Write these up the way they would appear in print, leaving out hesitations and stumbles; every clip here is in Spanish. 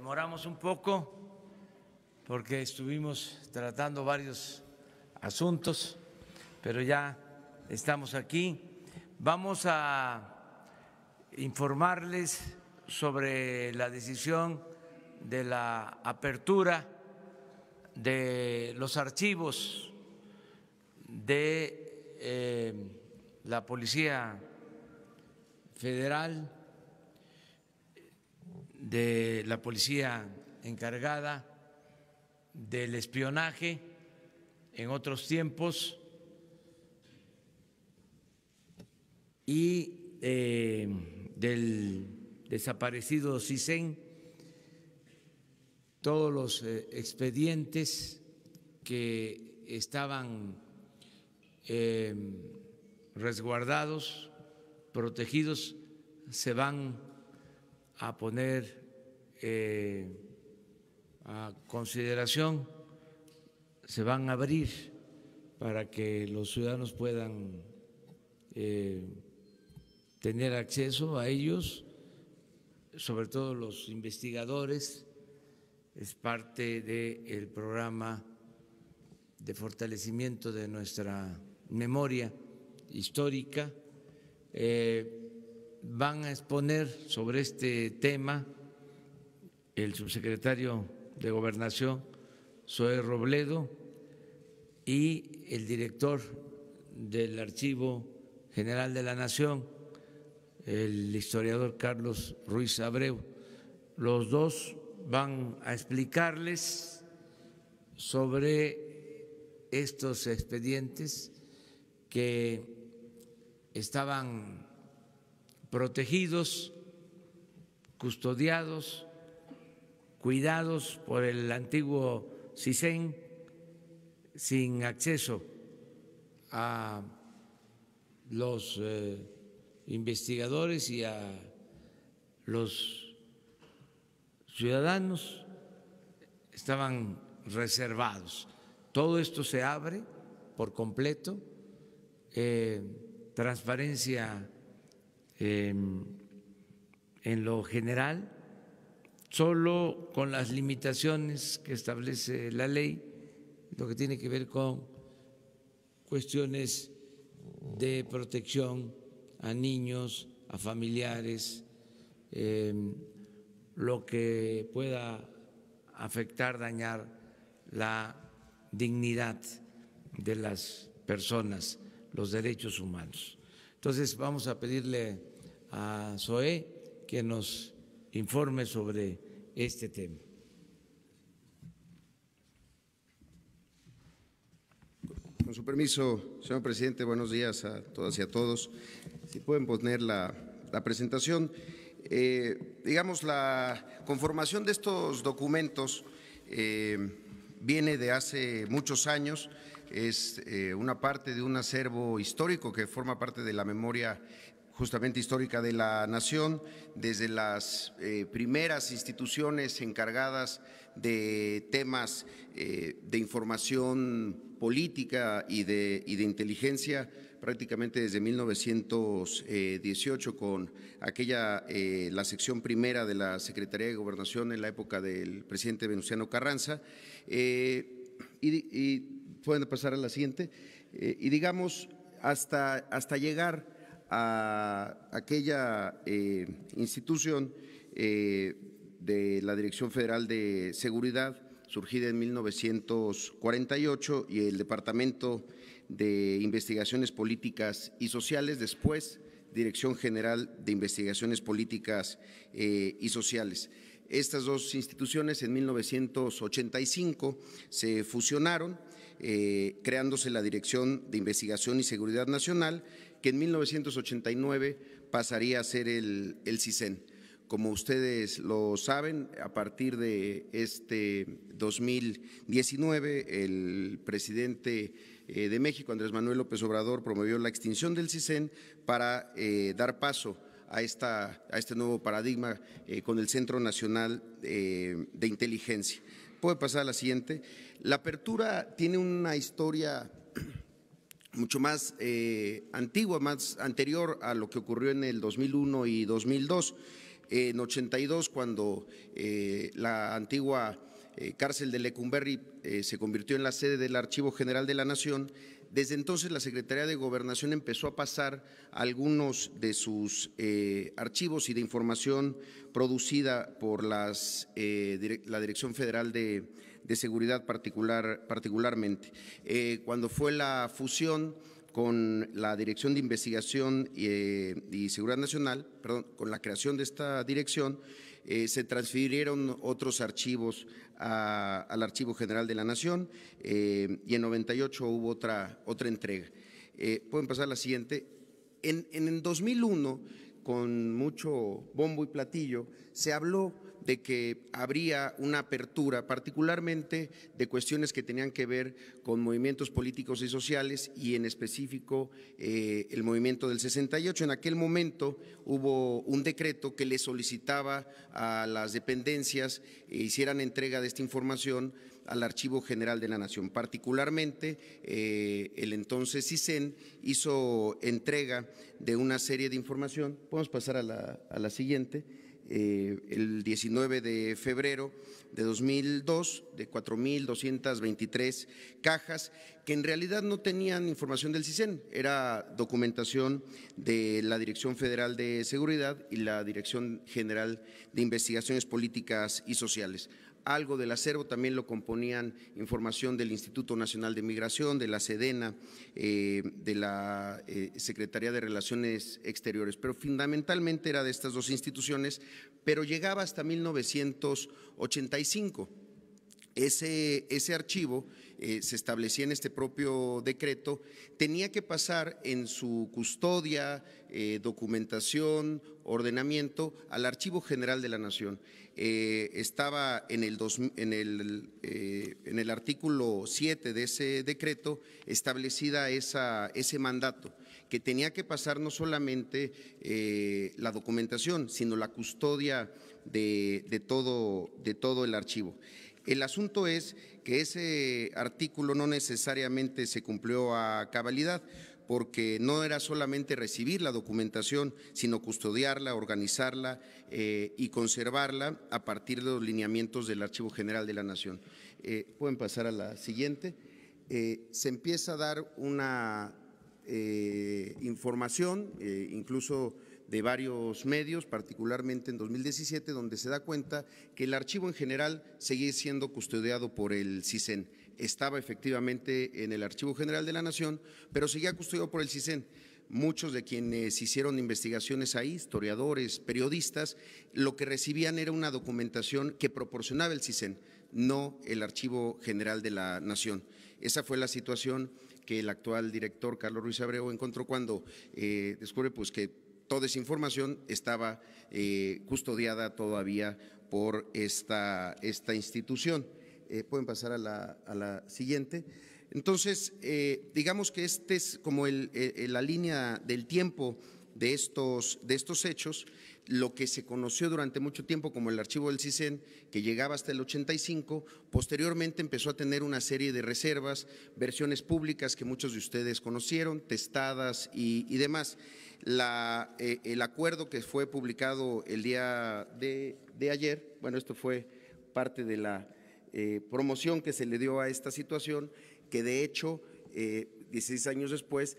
demoramos un poco porque estuvimos tratando varios asuntos, pero ya estamos aquí. Vamos a informarles sobre la decisión de la apertura de los archivos de la Policía Federal, de la policía encargada del espionaje en otros tiempos y del desaparecido CISEN, todos los expedientes que estaban resguardados, protegidos, se van a poner a consideración, se van a abrir para que los ciudadanos puedan tener acceso a ellos, sobre todo los investigadores. Es parte del programa de fortalecimiento de nuestra memoria histórica. Van a exponer sobre este tema el subsecretario de Gobernación, Zoé Robledo, y el director del Archivo General de la Nación, el historiador Carlos Ruiz Abreu. Los dos van a explicarles sobre estos expedientes que estaban protegidos, custodiados, cuidados por el antiguo CISEN, sin acceso a los investigadores y a los ciudadanos, estaban reservados. Todo esto se abre por completo, transparencia en lo general, solo con las limitaciones que establece la ley, lo que tiene que ver con cuestiones de protección a niños, a familiares, lo que pueda afectar, dañar la dignidad de las personas, los derechos humanos. Entonces vamos a pedirle a Zoé que nos informe sobre este tema. Con su permiso, señor presidente, buenos días a todas y a todos. Si pueden poner la presentación. Digamos, la conformación de estos documentos viene de hace muchos años, es una parte de un acervo histórico que forma parte de la memoria justamente histórica de la nación, desde las primeras instituciones encargadas de temas de información política y de inteligencia, prácticamente desde 1918 con aquella, la sección primera de la Secretaría de Gobernación en la época del presidente Venustiano Carranza, y pueden pasar a la siguiente, y digamos hasta llegar a aquella institución de la Dirección Federal de Seguridad, surgida en 1948, y el Departamento de Investigaciones Políticas y Sociales, después Dirección General de Investigaciones Políticas y Sociales. Estas dos instituciones en 1985 se fusionaron, creándose la Dirección de Investigación y Seguridad Nacional, que en 1989 pasaría a ser el CISEN. Como ustedes lo saben, a partir de este 2019, el presidente de México, Andrés Manuel López Obrador, promovió la extinción del CISEN para dar paso a este nuevo paradigma con el Centro Nacional de Inteligencia. Puede pasar a la siguiente. La apertura tiene una historia mucho más antigua, más anterior a lo que ocurrió en el 2001 y 2002. En 82, cuando la antigua cárcel de Lecumberri se convirtió en la sede del Archivo General de la Nación, desde entonces la Secretaría de Gobernación empezó a pasar algunos de sus archivos y de información producida por la Dirección Federal de Seguridad particularmente. Cuando fue la fusión con la Dirección de Investigación y Seguridad Nacional, perdón, con la creación de esta dirección, se transfirieron otros archivos al Archivo General de la Nación y en 98 hubo otra entrega. Pueden pasar a la siguiente. En el 2001, con mucho bombo y platillo, se habló de que habría una apertura, particularmente de cuestiones que tenían que ver con movimientos políticos y sociales y en específico el movimiento del 68. En aquel momento hubo un decreto que le solicitaba a las dependencias hicieran entrega de esta información al Archivo General de la Nación. Particularmente, el entonces CISEN hizo entrega de una serie de información. Podemos pasar a la siguiente. El 19 de febrero de 2002, de 4,223 cajas, que en realidad no tenían información del CISEN, era documentación de la Dirección Federal de Seguridad y la Dirección General de Investigaciones Políticas y Sociales. Algo del acervo también lo componían información del Instituto Nacional de Migración, de la SEDENA, de la Secretaría de Relaciones Exteriores, pero fundamentalmente era de estas dos instituciones, pero llegaba hasta 1985. Ese archivo se establecía en este propio decreto, tenía que pasar en su custodia, documentación, ordenamiento al Archivo General de la Nación. Estaba en el artículo 7 de ese decreto establecida ese mandato, que tenía que pasar no solamente la documentación, sino la custodia de todo el archivo. El asunto es que ese artículo no necesariamente se cumplió a cabalidad, porque no era solamente recibir la documentación, sino custodiarla, organizarla y conservarla a partir de los lineamientos del Archivo General de la Nación. Pueden pasar a la siguiente. Se empieza a dar una información, incluso de varios medios, particularmente en 2017, donde se da cuenta que el archivo en general seguía siendo custodiado por el CISEN. Estaba efectivamente en el Archivo General de la Nación, pero seguía custodiado por el CISEN. Muchos de quienes hicieron investigaciones ahí, historiadores, periodistas, lo que recibían era una documentación que proporcionaba el CISEN, no el Archivo General de la Nación. Esa fue la situación que el actual director, Carlos Ruiz Abreu, encontró cuando descubre pues, que toda esa información estaba custodiada todavía por esta institución. Pueden pasar a la siguiente. Entonces, digamos que este es como la línea del tiempo de estos hechos, lo que se conoció durante mucho tiempo como el archivo del CISEN, que llegaba hasta el 85, posteriormente empezó a tener una serie de reservas, versiones públicas que muchos de ustedes conocieron, testadas y demás. El acuerdo que fue publicado el día de ayer, bueno, esto fue parte de la promoción que se le dio a esta situación, que de hecho 16 años después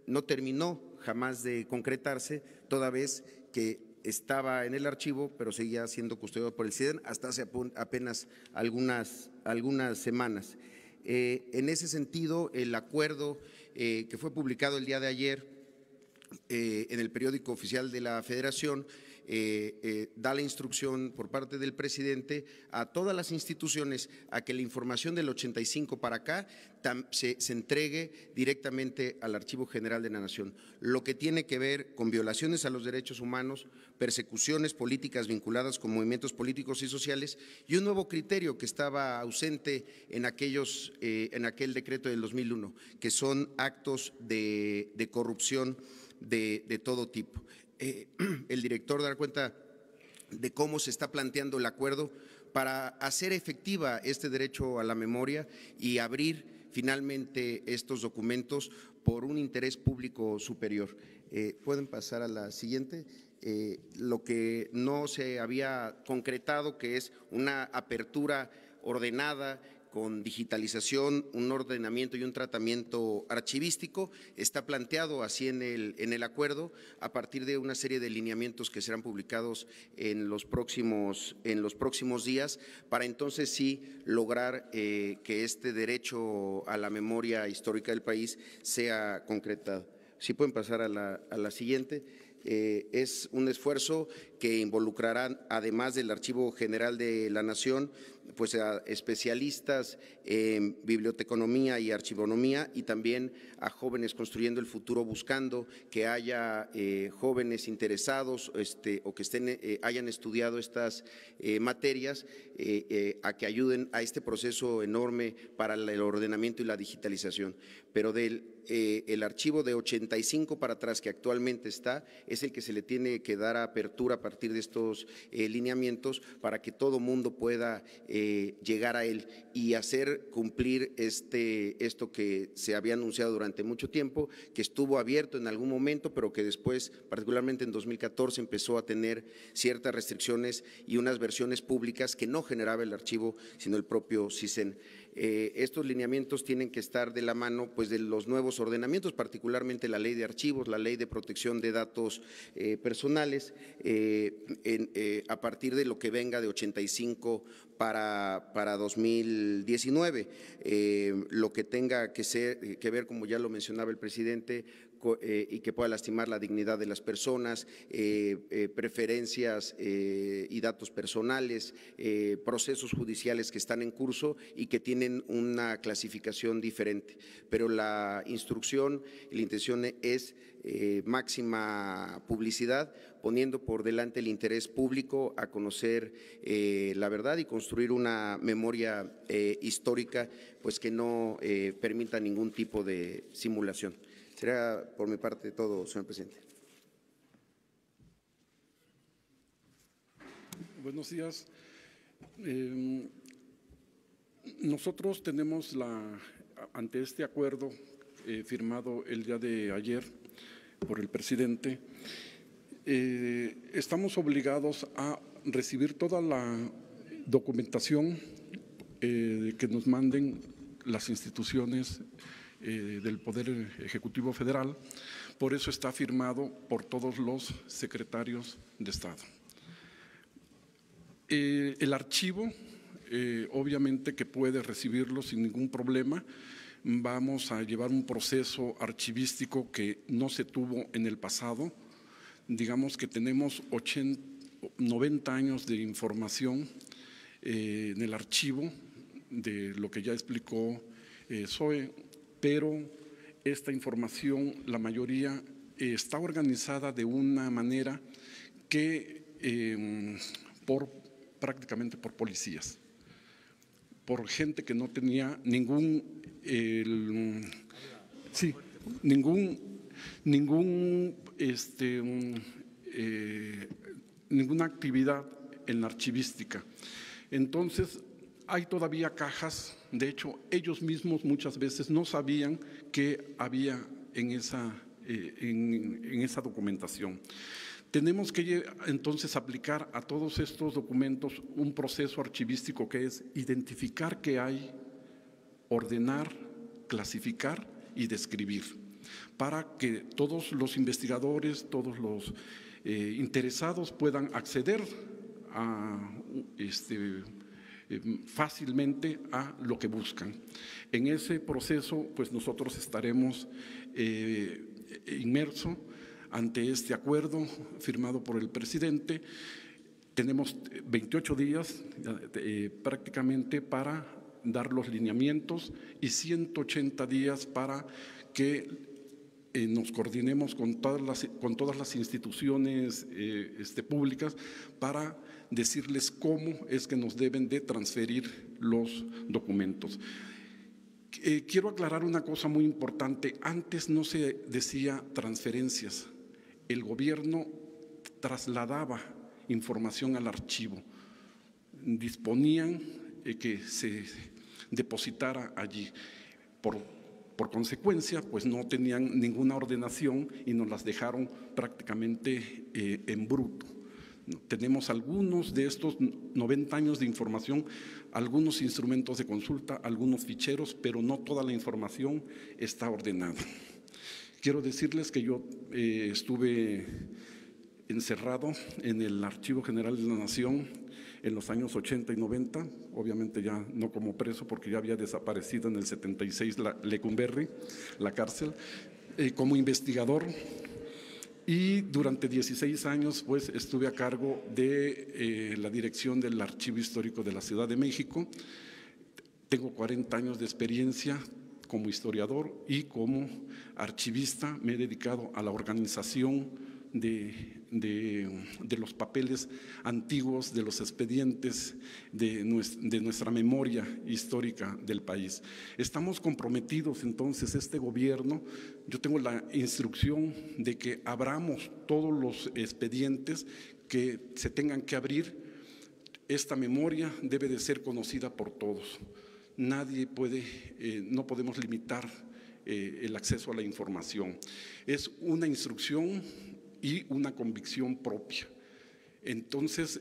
no terminó jamás de concretarse, toda vez que estaba en el archivo, pero seguía siendo custodiado por el CISEN hasta hace apenas algunas semanas. En ese sentido, el acuerdo que fue publicado el día de ayer en el periódico oficial de la Federación da la instrucción por parte del presidente a todas las instituciones a que la información del 85 para acá se entregue directamente al Archivo General de la Nación, lo que tiene que ver con violaciones a los derechos humanos, persecuciones políticas vinculadas con movimientos políticos y sociales y un nuevo criterio que estaba ausente en aquel decreto del 2001, que son actos de corrupción de todo tipo. El director dará cuenta de cómo se está planteando el acuerdo para hacer efectiva este derecho a la memoria y abrir finalmente estos documentos por un interés público superior. Pueden pasar a la siguiente. lo que no se había concretado, que es una apertura ordenada, con digitalización, un ordenamiento y un tratamiento archivístico, está planteado así en el acuerdo, a partir de una serie de lineamientos que serán publicados en los próximos días, para entonces sí lograr que este derecho a la memoria histórica del país sea concretado. Si pueden pasar a la siguiente. Es un esfuerzo que involucrará, además del Archivo General de la Nación, pues a especialistas en biblioteconomía y archivonomía, y también a jóvenes construyendo el futuro, buscando que haya jóvenes interesados o que hayan estudiado estas materias, a que ayuden a este proceso enorme para el ordenamiento y la digitalización. Pero el archivo de 85 para atrás que actualmente está es el que se le tiene que dar apertura a partir de estos lineamientos, para que todo mundo pueda llegar a él y hacer cumplir esto que se había anunciado durante mucho tiempo, que estuvo abierto en algún momento, pero que después, particularmente en 2014, empezó a tener ciertas restricciones y unas versiones públicas que no generaba el archivo, sino el propio CISEN. Estos lineamientos tienen que estar de la mano pues de los nuevos ordenamientos, particularmente la Ley de Archivos, la Ley de Protección de Datos Personales, a partir de lo que venga de 85 para 2019. Lo que tenga que ver, como ya lo mencionaba el presidente, y que pueda lastimar la dignidad de las personas, preferencias y datos personales, procesos judiciales que están en curso y que tienen una clasificación diferente. Pero la instrucción y la intención es máxima publicidad, poniendo por delante el interés público a conocer la verdad y construir una memoria histórica, pues que no permita ningún tipo de simulación. Será por mi parte todo, señor presidente. Buenos días. Nosotros tenemos ante este acuerdo firmado el día de ayer por el presidente, estamos obligados a recibir toda la documentación que nos manden las instituciones del Poder Ejecutivo Federal. Por eso está firmado por todos los secretarios de Estado. El archivo, obviamente que puede recibirlo sin ningún problema. Vamos a llevar un proceso archivístico que no se tuvo en el pasado. Digamos que tenemos 90 años de información en el archivo, de lo que ya explicó Zoe, pero esta información, la mayoría, está organizada de una manera que prácticamente por policías, por gente que no tenía ninguna actividad en la archivística. Entonces, hay todavía cajas, de hecho, ellos mismos muchas veces no sabían qué había en esa documentación. Tenemos que entonces aplicar a todos estos documentos un proceso archivístico que es identificar qué hay, ordenar, clasificar y describir, para que todos los investigadores, todos los interesados puedan acceder fácilmente a lo que buscan. En ese proceso, pues nosotros estaremos inmersos ante este acuerdo firmado por el presidente. Tenemos 28 días prácticamente para dar los lineamientos y 180 días para que nos coordinemos con todas las instituciones públicas para decirles cómo es que nos deben de transferir los documentos. Quiero aclarar una cosa muy importante. Antes no se decía transferencias. El gobierno trasladaba información al archivo. Disponían que se depositara allí. Por Por consecuencia, pues no tenían ninguna ordenación y nos las dejaron prácticamente en bruto. Tenemos algunos de estos 90 años de información, algunos instrumentos de consulta, algunos ficheros, pero no toda la información está ordenada. Quiero decirles que yo estuve encerrado en el Archivo General de la Nación en los años 80 y 90, obviamente ya no como preso porque ya había desaparecido en el 76 Lecumberri, la cárcel, como investigador. Y durante 16 años pues estuve a cargo de la dirección del Archivo Histórico de la Ciudad de México. Tengo 40 años de experiencia como historiador y como archivista. Me he dedicado a la organización de los papeles antiguos, de los expedientes, de nuestra memoria histórica del país. Estamos comprometidos entonces, este gobierno, yo tengo la instrucción de que abramos todos los expedientes que se tengan que abrir. Esta memoria debe de ser conocida por todos. Nadie puede, no podemos limitar el acceso a la información. Es una instrucción y una convicción propia. Entonces,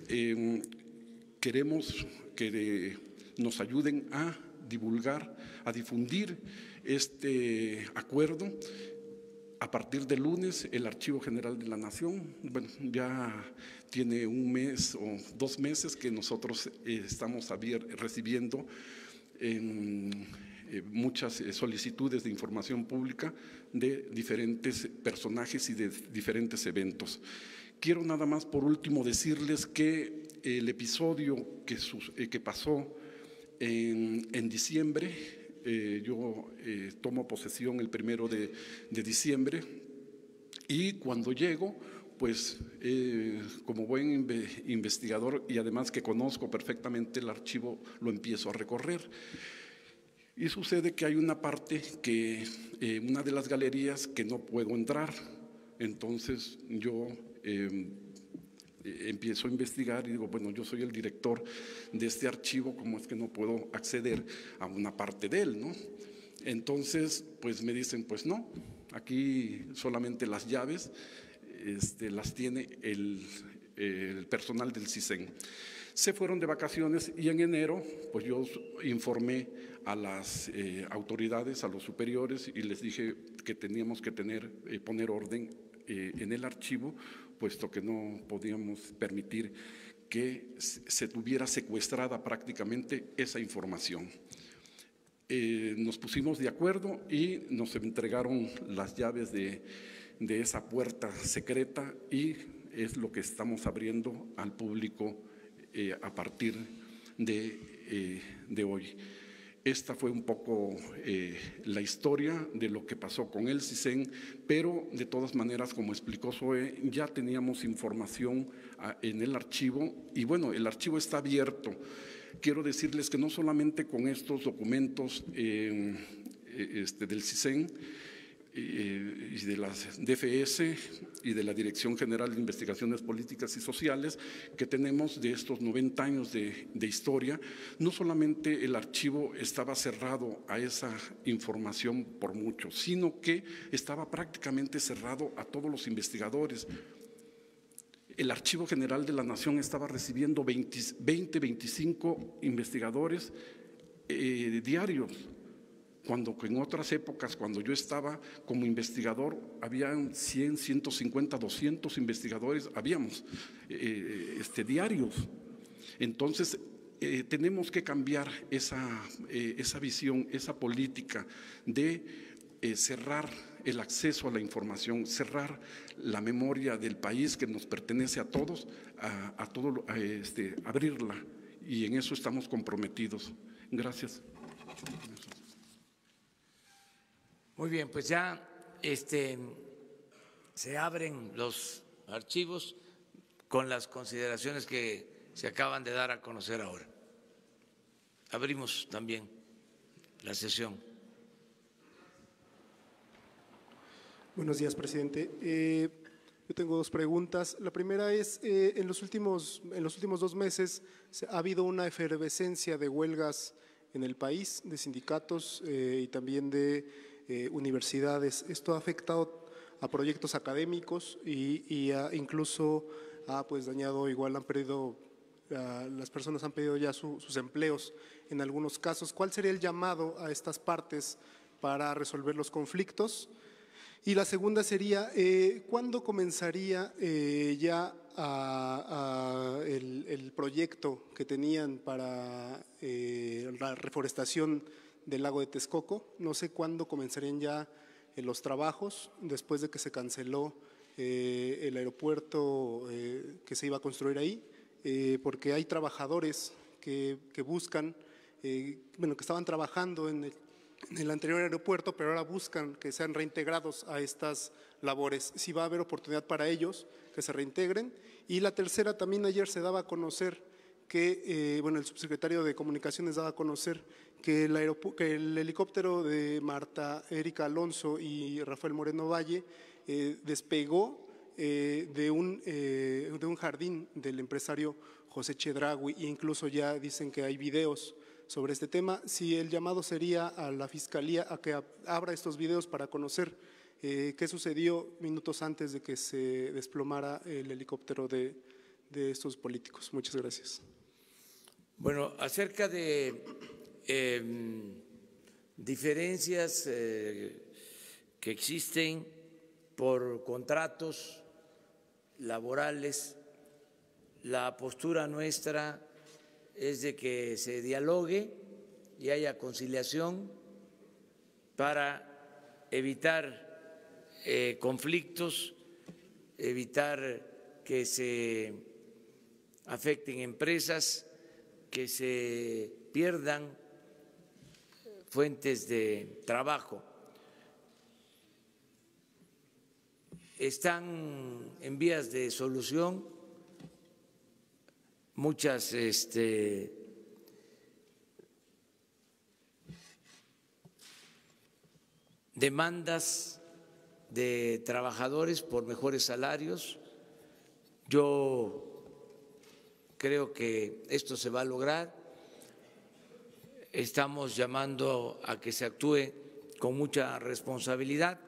queremos que nos ayuden a divulgar, a difundir este acuerdo. A partir del lunes, el Archivo General de la Nación, bueno, ya tiene un mes o 2 meses que nosotros estamos recibiendo muchas solicitudes de información pública de diferentes personajes y de diferentes eventos. Quiero nada más por último decirles que el episodio que pasó en diciembre, yo tomo posesión el 1 de diciembre y cuando llego, pues como buen investigador y además que conozco perfectamente el archivo, lo empiezo a recorrer. Y sucede que hay una parte que, una de las galerías que no puedo entrar. Entonces yo empiezo a investigar y digo, bueno, yo soy el director de este archivo, ¿cómo es que no puedo acceder a una parte de él, no? Entonces, pues me dicen, pues no, aquí solamente las llaves las tiene el personal del CISEN. Se fueron de vacaciones y en enero, pues yo informé a las autoridades, a los superiores y les dije que teníamos que poner orden en el archivo, puesto que no podíamos permitir que se tuviera secuestrada prácticamente esa información. Nos pusimos de acuerdo y nos entregaron las llaves de esa puerta secreta y es lo que estamos abriendo al público a partir de hoy. Esta fue un poco la historia de lo que pasó con el CISEN, pero de todas maneras, como explicó Zoe, ya teníamos información en el archivo y bueno, el archivo está abierto. Quiero decirles que no solamente con estos documentos del CISEN y de las DFS y de la Dirección General de Investigaciones Políticas y Sociales que tenemos de estos 90 años de historia, no solamente el archivo estaba cerrado a esa información por mucho, sino que estaba prácticamente cerrado a todos los investigadores. El Archivo General de la Nación estaba recibiendo 25 investigadores diarios, cuando en otras épocas, cuando yo estaba como investigador, habían 100, 150, 200 investigadores, habíamos diarios. Entonces, tenemos que cambiar esa visión, esa política de cerrar el acceso a la información, cerrar la memoria del país que nos pertenece a todos, abrirla, y en eso estamos comprometidos. Gracias. Muy bien, pues ya se abren los archivos con las consideraciones que se acaban de dar a conocer ahora. Abrimos también la sesión. Buenos días, presidente. Yo tengo 2 preguntas. La primera es, en los últimos 2 meses ha habido una efervescencia de huelgas en el país, de sindicatos y también de universidades. Esto ha afectado a proyectos académicos y incluso ha pues dañado, igual han perdido, las personas han perdido ya sus empleos en algunos casos. ¿Cuál sería el llamado a estas partes para resolver los conflictos? Y la segunda sería, ¿cuándo comenzaría ya el proyecto que tenían para la reforestación del lago de Texcoco? No sé cuándo comenzarían ya los trabajos, después de que se canceló el aeropuerto que se iba a construir ahí, porque hay trabajadores que buscan, bueno, que estaban trabajando en el anterior aeropuerto, pero ahora buscan que sean reintegrados a estas labores. Si va a haber oportunidad para ellos que se reintegren. Y la tercera, también ayer se daba a conocer que, bueno, el subsecretario de Comunicaciones daba a conocer que el helicóptero de Marta Erika Alonso y Rafael Moreno Valle despegó de un jardín del empresario José Chedraui, e incluso ya dicen que hay videos sobre este tema. Si el llamado sería a la Fiscalía a que abra estos videos para conocer qué sucedió minutos antes de que se desplomara el helicóptero de estos políticos. Muchas gracias. Bueno, acerca de diferencias que existen por contratos laborales, la postura nuestra es de que se dialogue y haya conciliación para evitar conflictos, evitar que se afecten empresas, que se pierdan fuentes de trabajo. Están en vías de solución muchas demandas de trabajadores por mejores salarios. Yo creo que esto se va a lograr. Estamos llamando a que se actúe con mucha responsabilidad,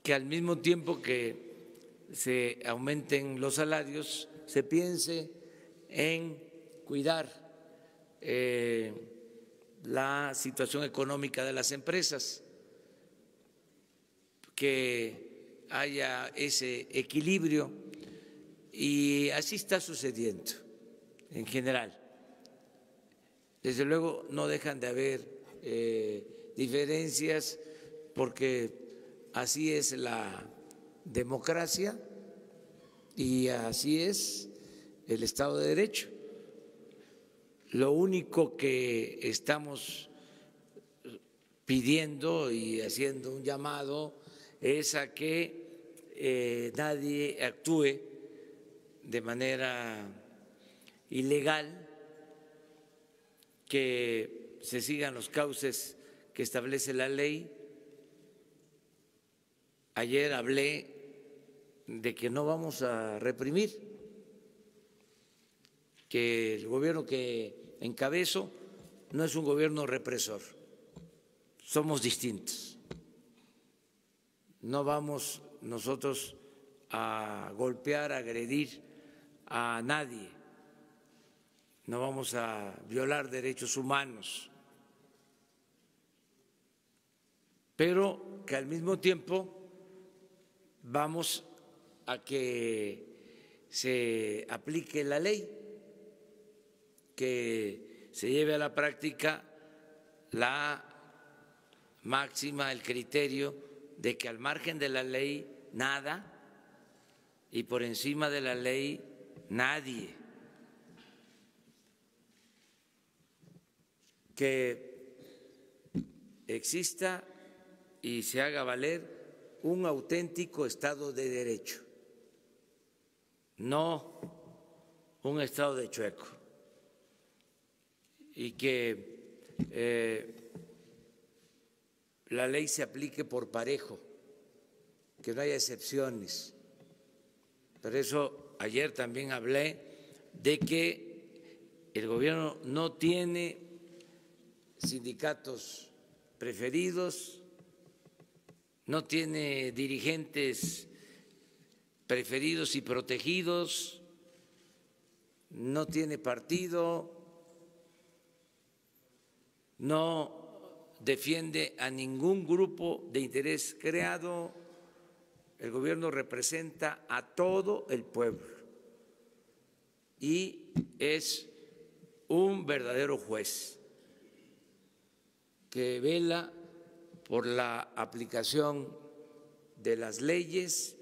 que al mismo tiempo que se aumenten los salarios, se piense en cuidar la situación económica de las empresas, que haya ese equilibrio, y así está sucediendo en general. Desde luego no dejan de haber diferencias, porque así es la democracia y así es el Estado de Derecho. Lo único que estamos pidiendo y haciendo un llamado es a que nadie actúe de manera ilegal, que se sigan los cauces que establece la ley. Ayer hablé de que no vamos a reprimir, que el gobierno que encabezo no es un gobierno represor, somos distintos. No vamos nosotros a golpear, a agredir a nadie, no vamos a violar derechos humanos, pero que al mismo tiempo vamos a que se aplique la ley, que se lleve a la práctica la máxima, el criterio de que al margen de la ley nada y por encima de la ley nadie, que exista y se haga valer un auténtico Estado de Derecho, no un Estado de chueco, y que la ley se aplique por parejo, que no haya excepciones. Por eso ayer también hablé de que el gobierno no tiene sindicatos preferidos no tiene dirigentes preferidos y protegidos, no tiene partido, no defiende a ningún grupo de interés creado. El gobierno representa a todo el pueblo y es un verdadero juez que vela por la aplicación de las leyes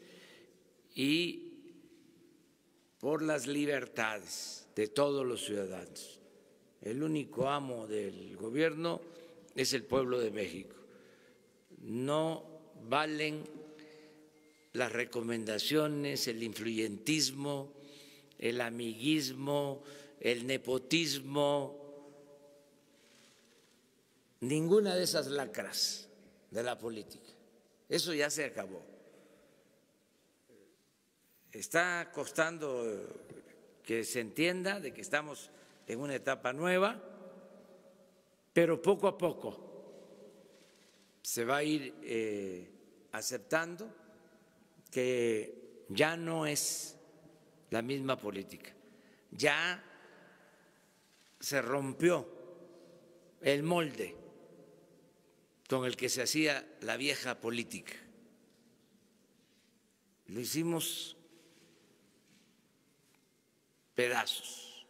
y por las libertades de todos los ciudadanos. El único amo del gobierno es el pueblo de México. No valen las recomendaciones, el influyentismo, el amiguismo, el nepotismo, ninguna de esas lacras de la política. Eso ya se acabó. Está costando que se entienda de que estamos en una etapa nueva, pero poco a poco se va a ir aceptando que ya no es la misma política, ya se rompió el molde con el que se hacía la vieja política. Lo hicimos pedazos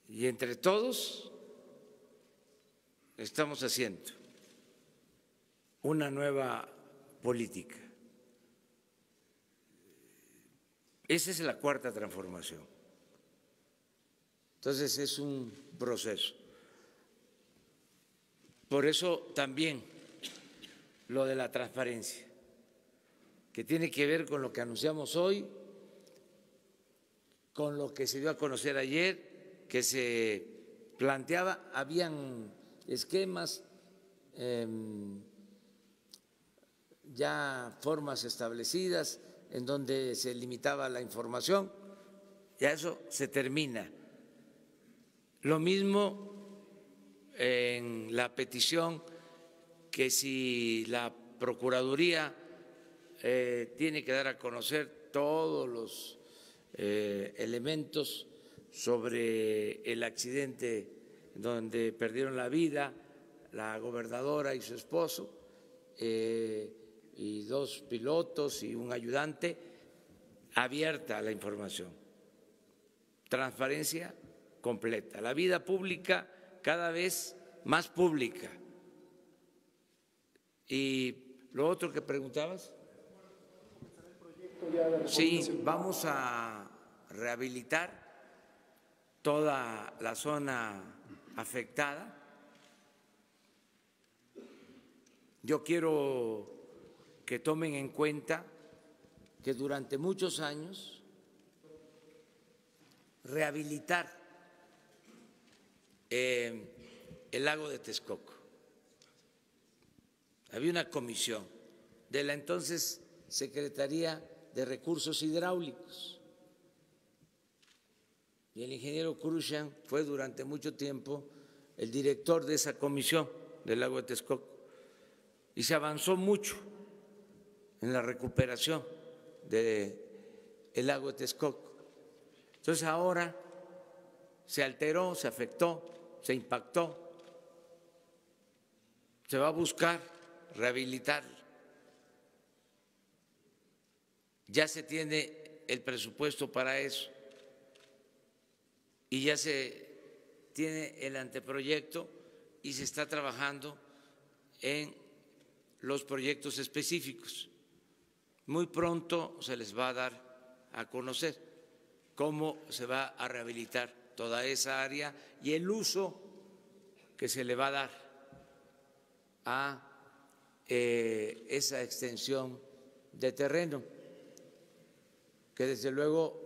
y entre todos estamos haciendo una nueva política. Esa es la cuarta transformación. Entonces es un proceso. Por eso también lo de la transparencia, que tiene que ver con lo que anunciamos hoy, con lo que se dio a conocer ayer, que se planteaba, habían esquemas, ya formas establecidas en donde se limitaba la información, ya eso se termina. Lo mismo en la petición que si la Procuraduría tiene que dar a conocer todos los elementos sobre el accidente donde perdieron la vida la gobernadora y su esposo, y 2 pilotos y un ayudante, abierta la información, transparencia completa, la vida pública cada vez más pública. Y lo otro que preguntabas, sí, vamos a rehabilitar toda la zona afectada. Yo quiero que tomen en cuenta que durante muchos años rehabilitar el lago de Texcoco. Había una comisión de la entonces Secretaría de Recursos Hidráulicos y el ingeniero Krushan fue durante mucho tiempo el director de esa comisión del lago de Texcoco y se avanzó mucho en la recuperación del lago de Texcoco. Entonces ahora se alteró, se afectó, se impactó, se va a buscar rehabilitarlo. Ya se tiene el presupuesto para eso y ya se tiene el anteproyecto y se está trabajando en los proyectos específicos. Muy pronto se les va a dar a conocer cómo se va a rehabilitar toda esa área y el uso que se le va a dar a esa extensión de terreno, que desde luego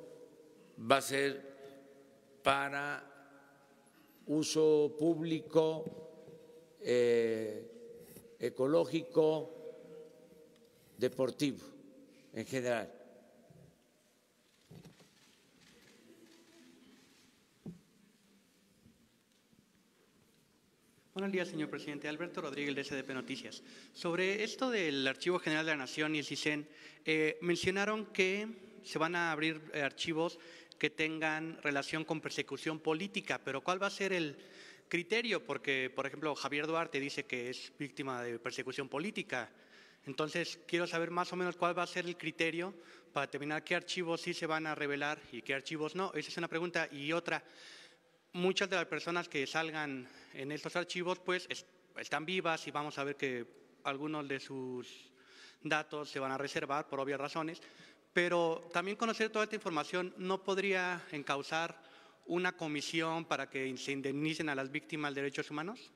va a ser para uso público, ecológico, deportivo en general. Buenos días, señor presidente. Alberto Rodríguez, de SDP Noticias. Sobre esto del Archivo General de la Nación y el CISEN, mencionaron que se van a abrir archivos que tengan relación con persecución política, pero ¿cuál va a ser el criterio? Porque, por ejemplo, Javier Duarte dice que es víctima de persecución política. Entonces, quiero saber más o menos cuál va a ser el criterio para determinar qué archivos sí se van a revelar y qué archivos no. Esa es una pregunta. Y otra, muchas de las personas que salgan en estos archivos pues están vivas y vamos a ver que algunos de sus datos se van a reservar por obvias razones, pero también conocer toda esta información no podría encauzar una comisión para que se indemnicen a las víctimas de derechos humanos.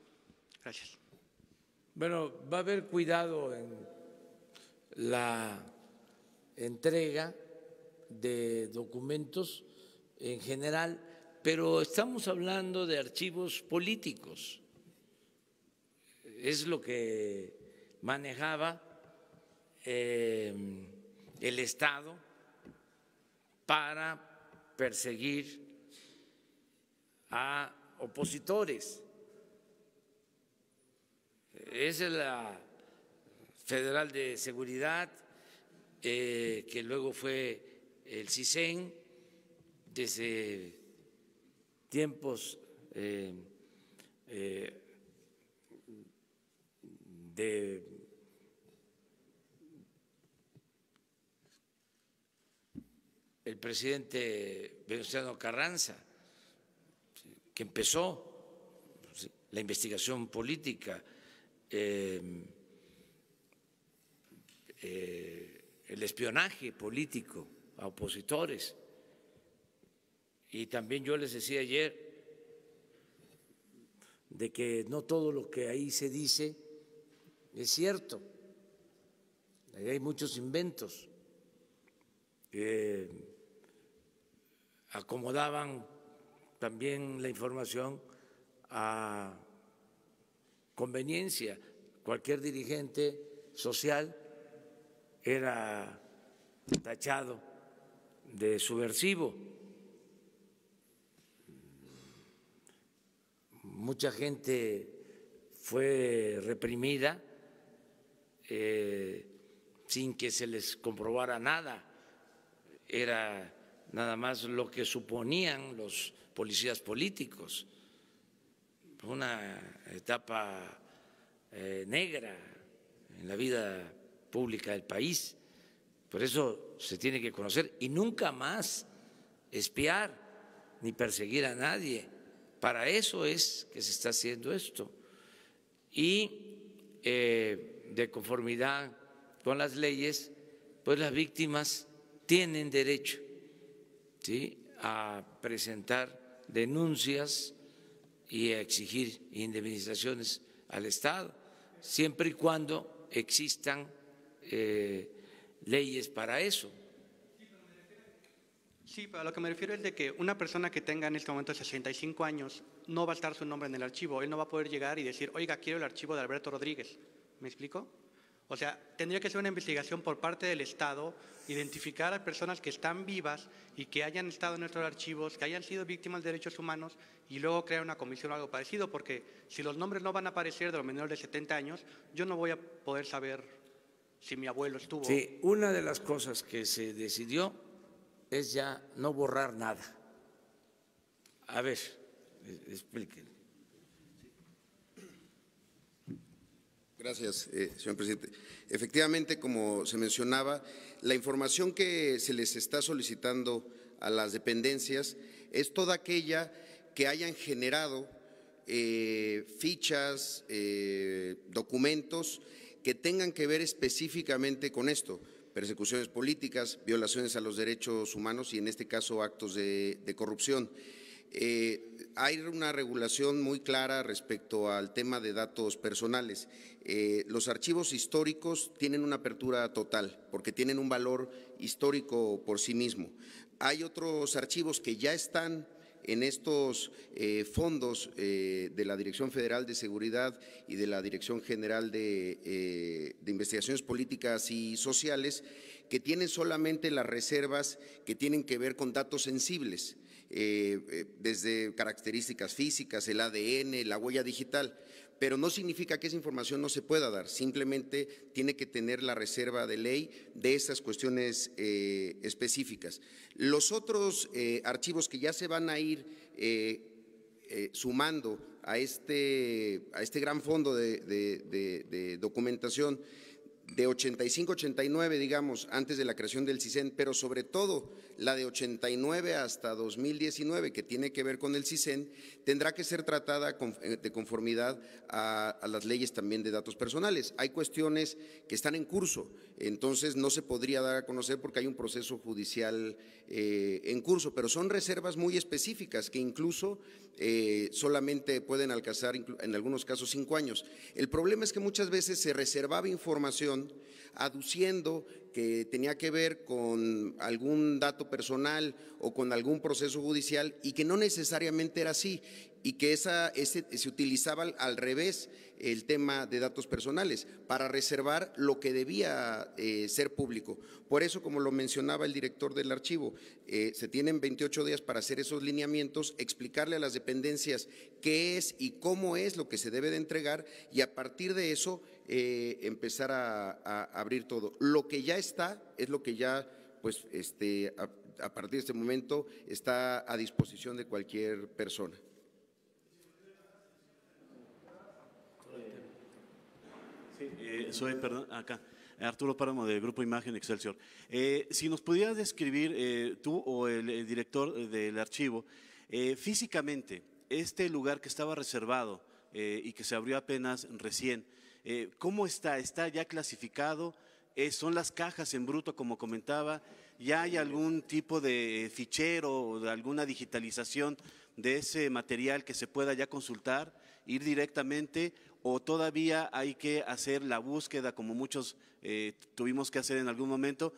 Gracias. Bueno, va a haber cuidado en la entrega de documentos en general, pero estamos hablando de archivos políticos. Es lo que manejaba el Estado para perseguir a opositores. Es la Federal de Seguridad, que luego fue el CISEN, desde tiempos de el presidente Venustiano Carranza, que empezó la investigación política, el espionaje político a opositores. Y también yo les decía ayer de que no todo lo que ahí se dice es cierto. Ahí hay muchos inventos que acomodaban también la información a conveniencia. Cualquier dirigente social era tachado de subversivo. Mucha gente fue reprimida sin que se les comprobara nada. Era nada más lo que suponían los policías políticos. Una etapa negra en la vida pública del país. Por eso se tiene que conocer y nunca más espiar ni perseguir a nadie. Para eso es que se está haciendo esto. Y de conformidad con las leyes, pues las víctimas tienen derecho, ¿sí?, a presentar denuncias y a exigir indemnizaciones al Estado, siempre y cuando existan leyes para eso. Sí, pero a lo que me refiero es de que una persona que tenga en este momento 65 años no va a estar su nombre en el archivo. Él no va a poder llegar y decir, oiga, quiero el archivo de Alberto Rodríguez. ¿Me explico? O sea, tendría que ser una investigación por parte del Estado, identificar a personas que están vivas y que hayan estado en nuestros archivos, que hayan sido víctimas de derechos humanos y luego crear una comisión o algo parecido, porque si los nombres no van a aparecer de los menores de 70 años, yo no voy a poder saber si mi abuelo estuvo. Sí, una de las cosas que se decidió es ya no borrar nada. A ver, explíquenme. Gracias, señor presidente. Efectivamente, como se mencionaba, la información que se les está solicitando a las dependencias es toda aquella que hayan generado fichas, documentos que tengan que ver específicamente con esto: persecuciones políticas, violaciones a los derechos humanos y, en este caso, actos de corrupción. Hay una regulación muy clara respecto al tema de datos personales. Los archivos históricos tienen una apertura total porque tienen un valor histórico por sí mismo. Hay otros archivos que ya están en estos fondos de la Dirección Federal de Seguridad y de la Dirección General de Investigaciones Políticas y Sociales, que tienen solamente las reservas que tienen que ver con datos sensibles, desde características físicas, el ADN, la huella digital. pero no significa que esa información no se pueda dar, simplemente tiene que tener la reserva de ley de esas cuestiones específicas. Los otros archivos que ya se van a ir sumando a este gran fondo de documentación de 85-89, digamos, antes de la creación del CISEN, pero sobre todo la de 89 hasta 2019, que tiene que ver con el CISEN, tendrá que ser tratada de conformidad a las leyes también de datos personales. Hay cuestiones que están en curso, entonces no se podría dar a conocer porque hay un proceso judicial en curso, pero son reservas muy específicas que incluso solamente pueden alcanzar en algunos casos 5 años. El problema es que muchas veces se reservaba información aduciendo que tenía que ver con algún dato personal o con algún proceso judicial y que no necesariamente era así y que se utilizaba al revés el tema de datos personales para reservar lo que debía ser público. Por eso, como lo mencionaba el director del archivo, se tienen 28 días para hacer esos lineamientos, explicarle a las dependencias qué es y cómo es lo que se debe de entregar y a partir de eso empezar a abrir todo. Lo que ya está es lo que ya, pues, a partir de este momento está a disposición de cualquier persona. Soy, perdón, acá, Arturo Páramo del Grupo Imagen Excelsior. Si nos pudieras describir tú o el director del archivo, físicamente, este lugar que estaba reservado y que se abrió apenas recién, ¿cómo está? ¿Está ya clasificado? ¿Son las cajas en bruto, como comentaba? ¿Ya hay algún tipo de fichero o de alguna digitalización de ese material que se pueda ya consultar, ir directamente? ¿O todavía hay que hacer la búsqueda, como muchos tuvimos que hacer en algún momento?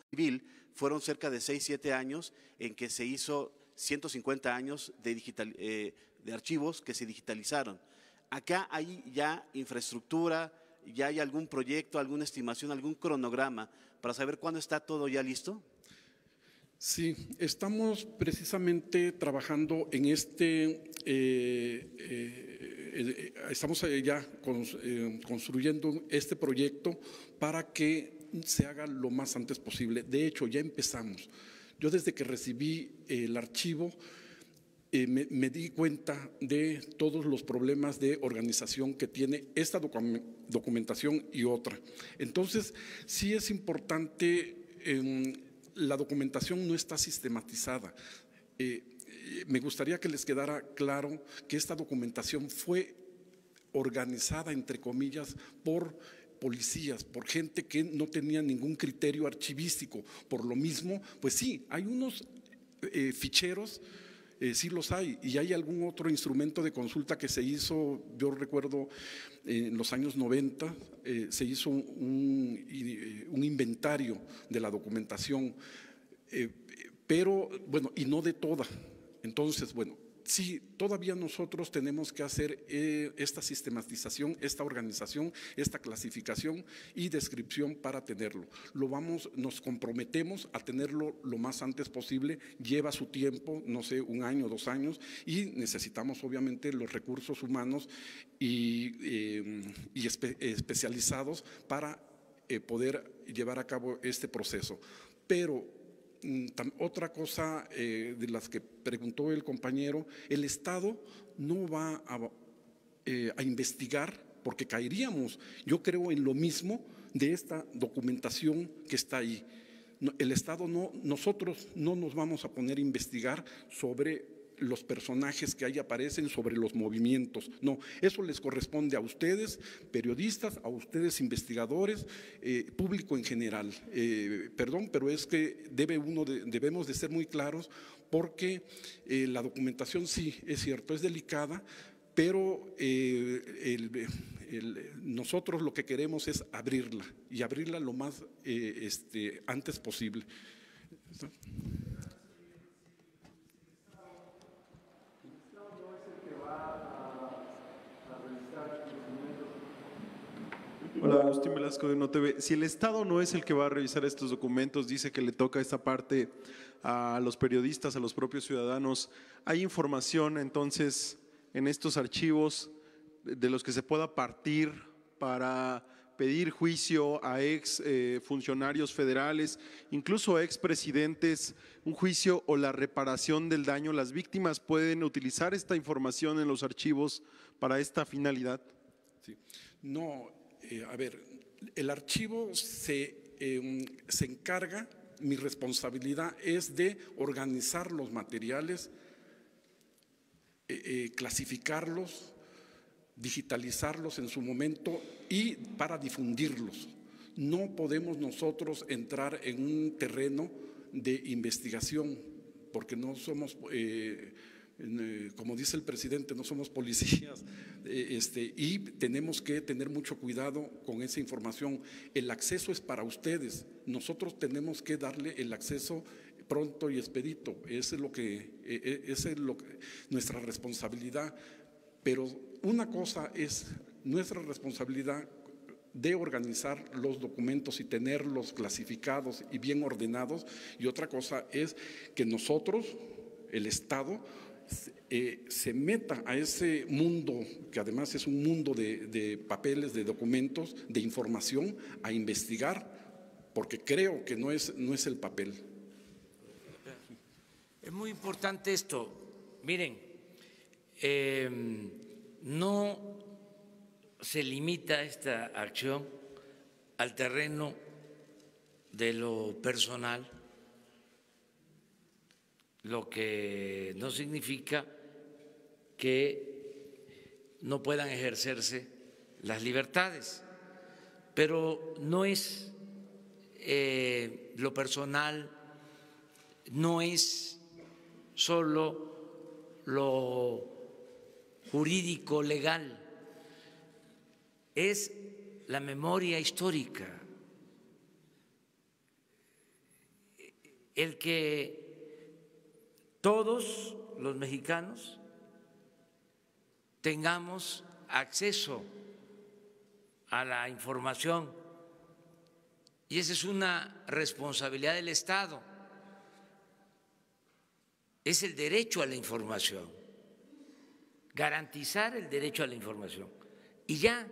Fueron cerca de 6-7 años en que se hizo 150 años de archivos que se digitalizaron. Acá hay ya infraestructura, ya hay algún proyecto, alguna estimación, algún cronograma para saber cuándo está todo ya listo. Sí, estamos precisamente trabajando en estamos ya construyendo este proyecto para que se haga lo más antes posible. De hecho, ya empezamos. Yo desde que recibí el archivo me di cuenta de todos los problemas de organización que tiene esta documentación y otra. Entonces, sí es importante, la documentación no está sistematizada. Me gustaría que les quedara claro que esta documentación fue organizada, entre comillas, por policías, por gente que no tenía ningún criterio archivístico. Por lo mismo, pues sí, hay unos ficheros, sí los hay, y hay algún otro instrumento de consulta que se hizo, yo recuerdo en los años 90, se hizo un inventario de la documentación, pero bueno, y no de toda. Entonces, bueno, sí, todavía nosotros tenemos que hacer esta sistematización, esta organización, esta clasificación y descripción para tenerlo. Nos comprometemos a tenerlo lo más antes posible, lleva su tiempo, no sé, 1 año, 2 años, y necesitamos obviamente los recursos humanos y especializados para poder llevar a cabo este proceso. Pero otra cosa de las que preguntó el compañero, el Estado no va a investigar porque caeríamos, yo creo, en lo mismo de esta documentación que está ahí. El Estado nosotros no nos vamos a poner a investigar sobre los personajes que ahí aparecen, sobre los movimientos. No, eso les corresponde a ustedes, periodistas, a ustedes, investigadores, público en general. Perdón, pero es que debemos de ser muy claros porque la documentación sí, es cierto, es delicada, pero nosotros lo que queremos es abrirla y abrirla lo más antes posible. Hola, Agustín Velasco de NoTV. Si el Estado no es el que va a revisar estos documentos, dice que le toca esta parte a los periodistas, a los propios ciudadanos. ¿Hay información entonces en estos archivos de los que se pueda partir para pedir juicio a ex funcionarios federales, incluso a ex presidentes, un juicio o la reparación del daño? ¿Las víctimas pueden utilizar esta información en los archivos para esta finalidad? Sí. No, a ver, el archivo se encarga, mi responsabilidad es de organizar los materiales, clasificarlos, digitalizarlos en su momento y para difundirlos. No podemos nosotros entrar en un terreno de investigación porque no somos, como dice el presidente, no somos policías, y tenemos que tener mucho cuidado con esa información. El acceso es para ustedes, nosotros tenemos que darle el acceso pronto y expedito. Esa es nuestra responsabilidad. Pero una cosa es nuestra responsabilidad de organizar los documentos y tenerlos clasificados y bien ordenados, y otra cosa es que nosotros, el Estado, se meta a ese mundo, que además es un mundo de papeles, de documentos, de información, a investigar, porque creo que no es el papel. Es muy importante esto. Miren, no se limita esta acción al terreno de lo personal, lo que no significa que no puedan ejercerse las libertades, pero no es lo personal, no es solo lo jurídico legal, es la memoria histórica, el que todos los mexicanos tengamos acceso a la información, y esa es una responsabilidad del Estado, es el derecho a la información, garantizar el derecho a la información. Y ya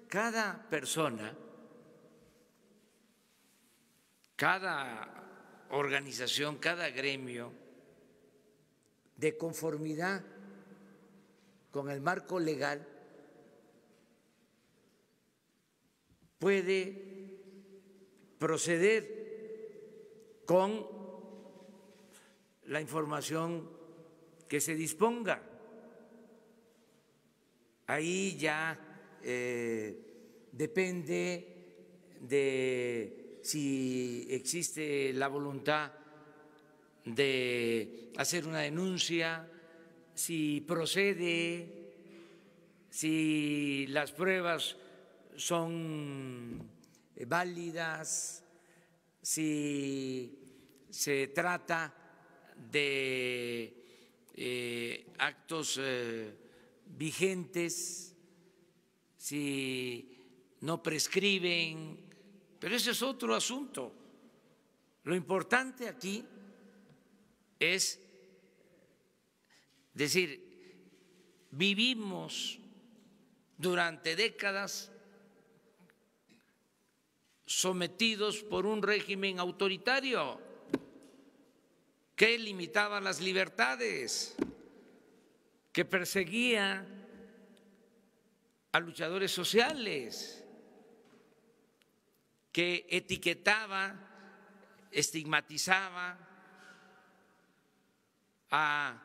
cada persona, cada organización, cada gremio, de conformidad con el marco legal, puede proceder con la información que se disponga. Ahí ya depende de si existe la voluntad de hacer una denuncia, si procede, si las pruebas son válidas, si se trata de actos vigentes, si no prescriben, pero ese es otro asunto. Lo importante aquí es decir, vivimos durante décadas sometidos por un régimen autoritario que limitaba las libertades, que perseguía a luchadores sociales, que etiquetaba, estigmatizaba a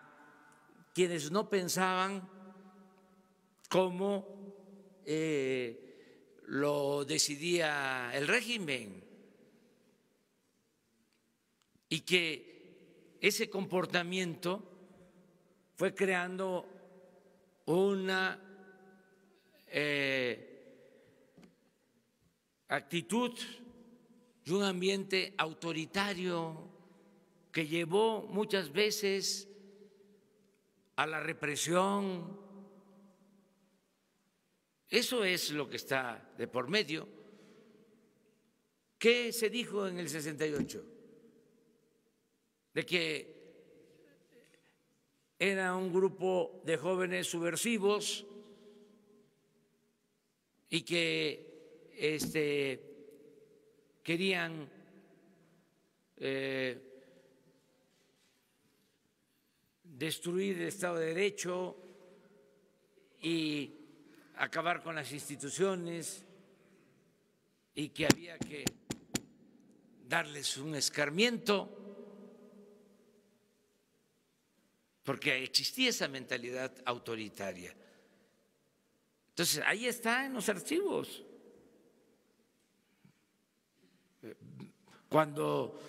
quienes no pensaban como lo decidía el régimen, y que ese comportamiento fue creando una actitud y un ambiente autoritario que llevó muchas veces a la represión. Eso es lo que está de por medio. ¿Qué se dijo en el 68? De que era un grupo de jóvenes subversivos y que querían destruir el Estado de Derecho y acabar con las instituciones y que había que darles un escarmiento, porque existía esa mentalidad autoritaria. Entonces, ahí está en los archivos. Cuando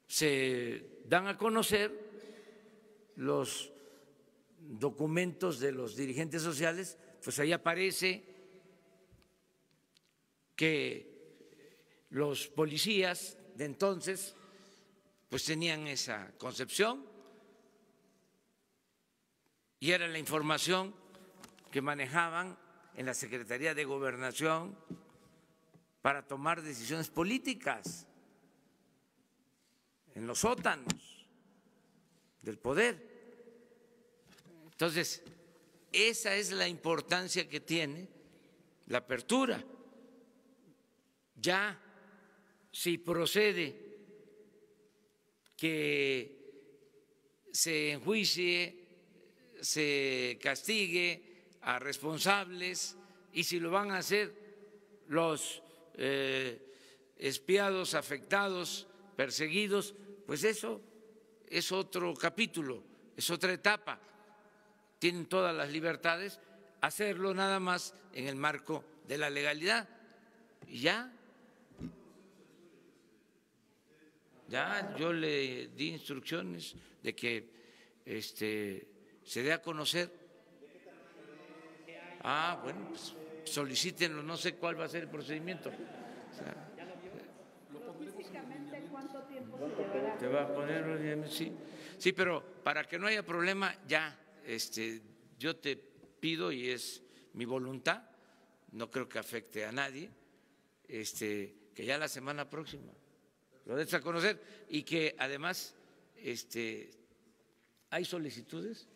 se dan a conocer los documentos de los dirigentes sociales, pues ahí aparece que los policías de entonces pues tenían esa concepción y era la información que manejaban en la Secretaría de Gobernación para tomar decisiones políticas en los sótanos del poder. Entonces, esa es la importancia que tiene la apertura. Ya, si procede que se enjuicie, se castigue a responsables, y si lo van a hacer los espiados, afectados, perseguidos, pues eso es otro capítulo, es otra etapa. Tienen todas las libertades, hacerlo nada más en el marco de la legalidad. Y ya yo le di instrucciones de que se dé a conocer. Bueno, pues solicítenlo, no sé cuál va a ser el procedimiento. O sea, ¿Físicamente cuánto tiempo se llevará? te va a poner, sí, pero para que no haya problema, ya, yo te pido, y es mi voluntad, no creo que afecte a nadie, que ya la semana próxima lo des a conocer, y que además ¿hay solicitudes?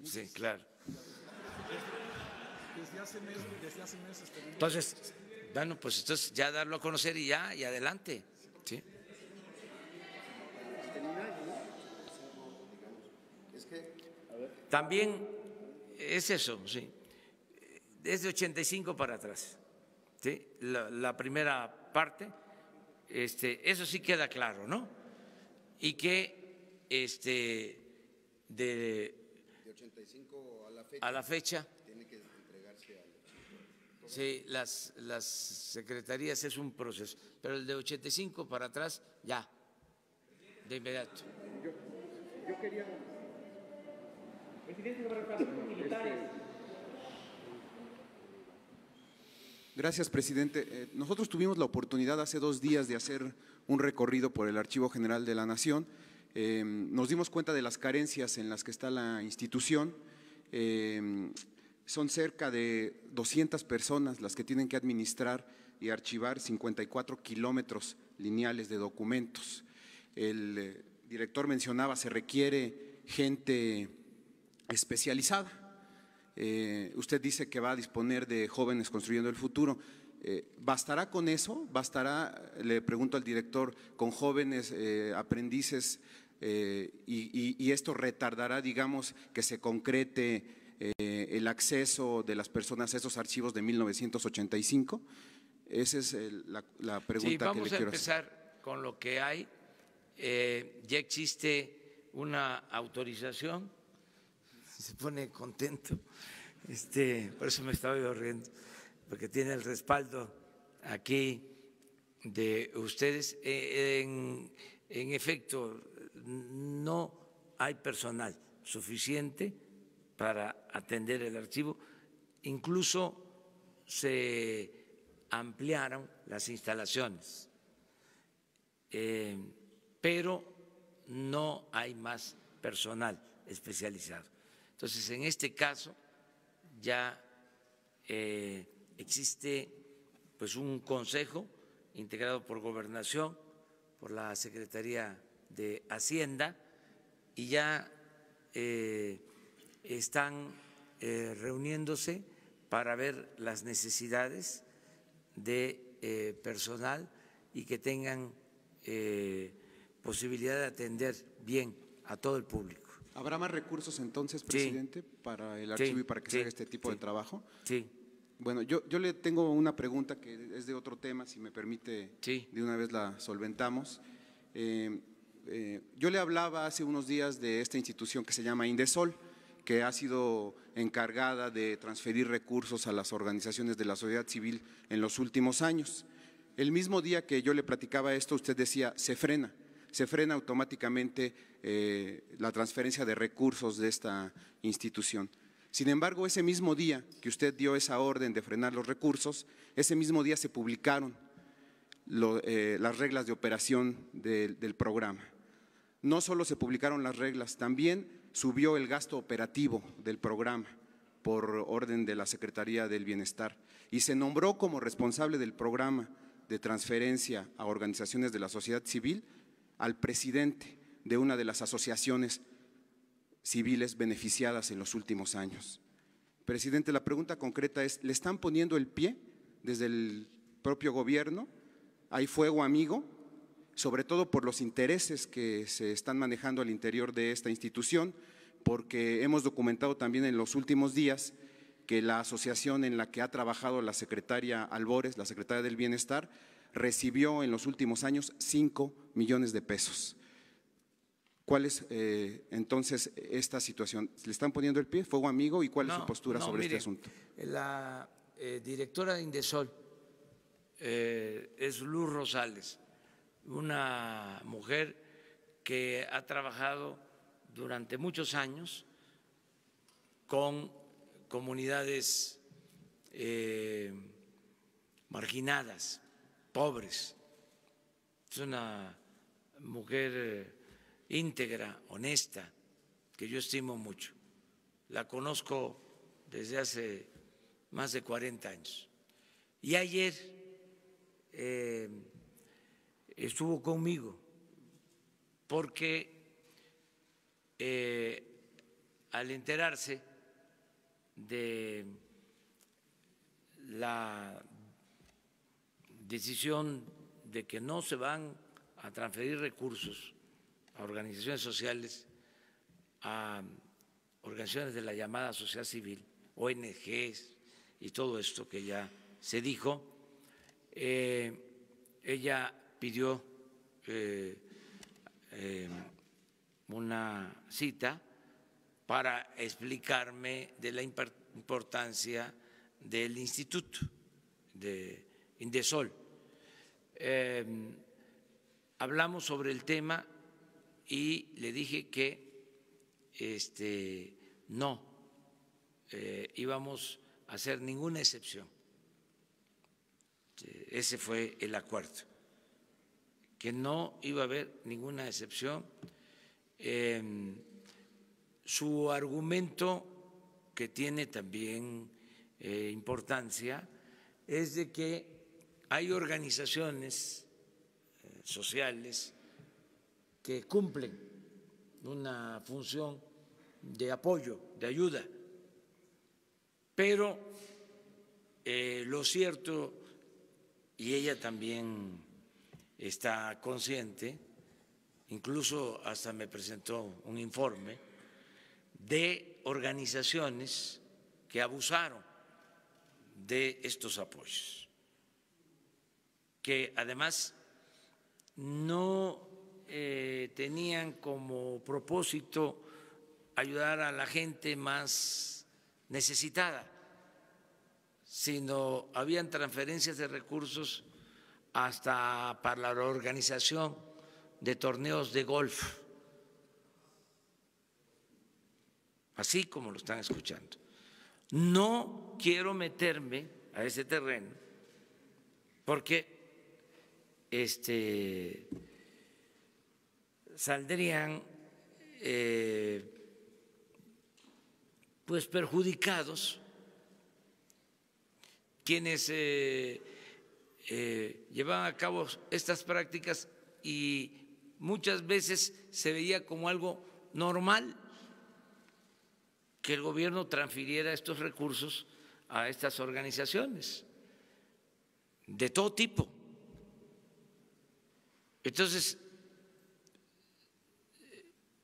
Sí, claro. Desde hace meses tenemos. Entonces, bueno, pues entonces ya darlo a conocer y ya, y adelante. ¿Sí? También es eso, sí. Desde 85 para atrás. ¿Sí? La primera parte, eso sí queda claro, ¿no? Y que de 85 a la fecha tiene que entregarse al sí, las secretarías es un proceso, pero el de 85 para atrás ya, de inmediato. Yo quería. Presidente, sobre los militares. Gracias, presidente. Nosotros tuvimos la oportunidad hace 2 días de hacer un recorrido por el Archivo General de la Nación. Nos dimos cuenta de las carencias en las que está la institución. Son cerca de 200 personas las que tienen que administrar y archivar 54 kilómetros lineales de documentos. El director mencionaba, se requiere gente especializada. Usted dice que va a disponer de jóvenes construyendo el futuro. ¿Bastará con eso? ¿Bastará, le pregunto al director, con jóvenes aprendices y esto retardará, digamos, que se concrete el acceso de las personas a esos archivos de 1985? Esa es la pregunta que le quiero hacer. Sí, vamos a empezar con lo que hay. Ya existe una autorización. Se pone contento, por eso me estaba yo riendo, porque tiene el respaldo aquí de ustedes. En efecto, no hay personal suficiente para atender el archivo, incluso se ampliaron las instalaciones, pero no hay más personal especializado. Entonces, en este caso ya existe pues un consejo integrado por Gobernación, por la Secretaría de Hacienda, y ya están reuniéndose para ver las necesidades de personal y que tengan posibilidad de atender bien a todo el público. ¿Habrá más recursos entonces, presidente, para el archivo y para que se haga este tipo de trabajo? Sí. Bueno, yo le tengo una pregunta que es de otro tema, si me permite, de una vez la solventamos. Yo le hablaba hace unos días de esta institución que se llama Indesol, que ha sido encargada de transferir recursos a las organizaciones de la sociedad civil en los últimos años. El mismo día que yo le platicaba esto, usted decía, se frena automáticamente la transferencia de recursos de esta institución. Sin embargo, ese mismo día que usted dio esa orden de frenar los recursos, ese mismo día se publicaron las reglas de operación del programa. No solo se publicaron las reglas, también subió el gasto operativo del programa por orden de la Secretaría del Bienestar y se nombró como responsable del programa de transferencia a organizaciones de la sociedad civil al presidente de una de las asociaciones civiles beneficiadas en los últimos años. Presidente, la pregunta concreta es, ¿le están poniendo el pie desde el propio gobierno? ¿Hay fuego amigo? Sobre todo por los intereses que se están manejando al interior de esta institución, porque hemos documentado también en los últimos días que la asociación en la que ha trabajado la secretaria Albores, la secretaria del Bienestar, recibió en los últimos años 5 millones de pesos. ¿Cuál es entonces esta situación? ¿Le están poniendo el pie, fuego amigo, y cuál es su postura sobre este asunto? La directora de Indesol es Luz Rosales, una mujer que ha trabajado durante muchos años con comunidades marginadas, pobres. Es una mujer íntegra, honesta, que yo estimo mucho. La conozco desde hace más de 40 años. Y ayer estuvo conmigo porque al enterarse de la decisión de que no se van a transferir recursos a organizaciones sociales, a organizaciones de la llamada sociedad civil, ONGs y todo esto que ya se dijo, ella pidió una cita para explicarme de la importancia del instituto de Indesol. Hablamos sobre el tema y le dije que no íbamos a hacer ninguna excepción. Ese fue el acuerdo, que no iba a haber ninguna excepción. Su argumento, que tiene también importancia, es de que hay organizaciones sociales que cumplen una función de apoyo, de ayuda, pero lo cierto, y ella también está consciente, incluso hasta me presentó un informe de organizaciones que abusaron de estos apoyos, que además no tenían como propósito ayudar a la gente más necesitada, sino habían transferencias de recursos hasta para la organización de torneos de golf, así como lo están escuchando. No quiero meterme a ese terreno porque saldrían pues perjudicados quienes llevaban a cabo estas prácticas y muchas veces se veía como algo normal que el gobierno transfiriera estos recursos a estas organizaciones de todo tipo. Entonces,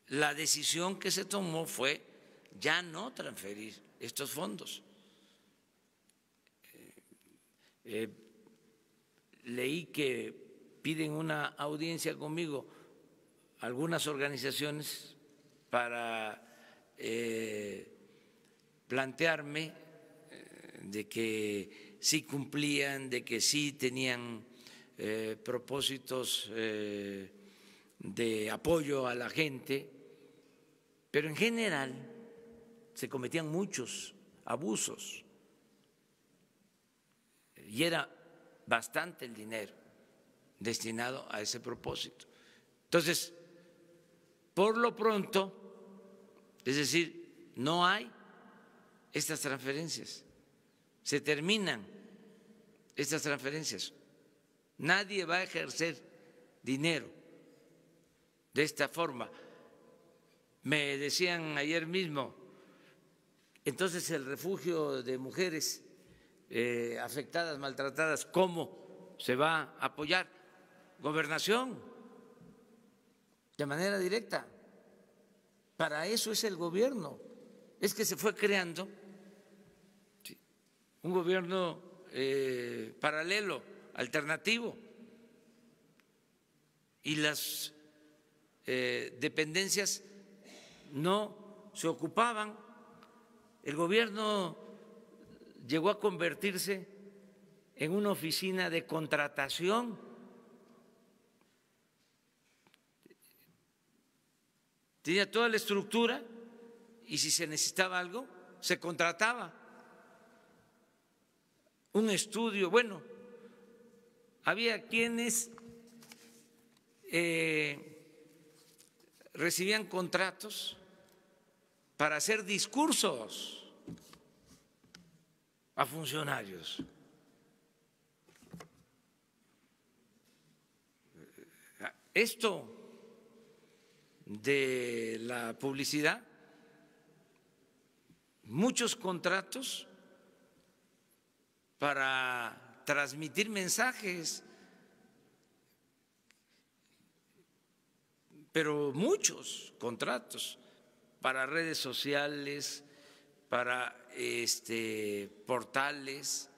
la decisión que se tomó fue ya no transferir estos fondos. Leí que piden una audiencia conmigo algunas organizaciones para plantearme de que sí cumplían, de que sí tenían propósitos de apoyo a la gente, pero en general se cometían muchos abusos y era bastante el dinero destinado a ese propósito. Entonces, por lo pronto, es decir, no hay estas transferencias, se terminan estas transferencias. Nadie va a ejercer dinero de esta forma. Me decían ayer mismo, entonces el refugio de mujeres afectadas, maltratadas, ¿cómo se va a apoyar? Gobernación, de manera directa. Para eso es el gobierno. Es que se fue creando un gobierno paralelo, alternativo, y las dependencias no se ocupaban. El gobierno llegó a convertirse en una oficina de contratación. Tenía toda la estructura y si se necesitaba algo, se contrataba. Un estudio, bueno, había quienes recibían contratos para hacer discursos a funcionarios. Esto de la publicidad, muchos contratos para transmitir mensajes, pero muchos contratos para redes sociales, para portales,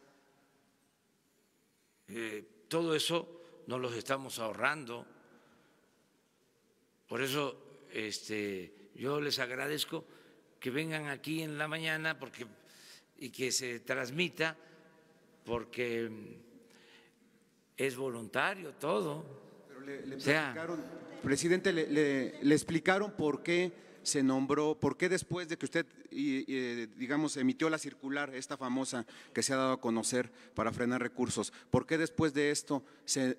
todo eso nos los estamos ahorrando. Por eso yo les agradezco que vengan aquí en la mañana y que se transmita, porque es voluntario todo. Pero le explicaron, presidente, le explicaron por qué se nombró, por qué después de que usted, digamos, emitió la circular, esta famosa que se ha dado a conocer para frenar recursos, por qué después de esto se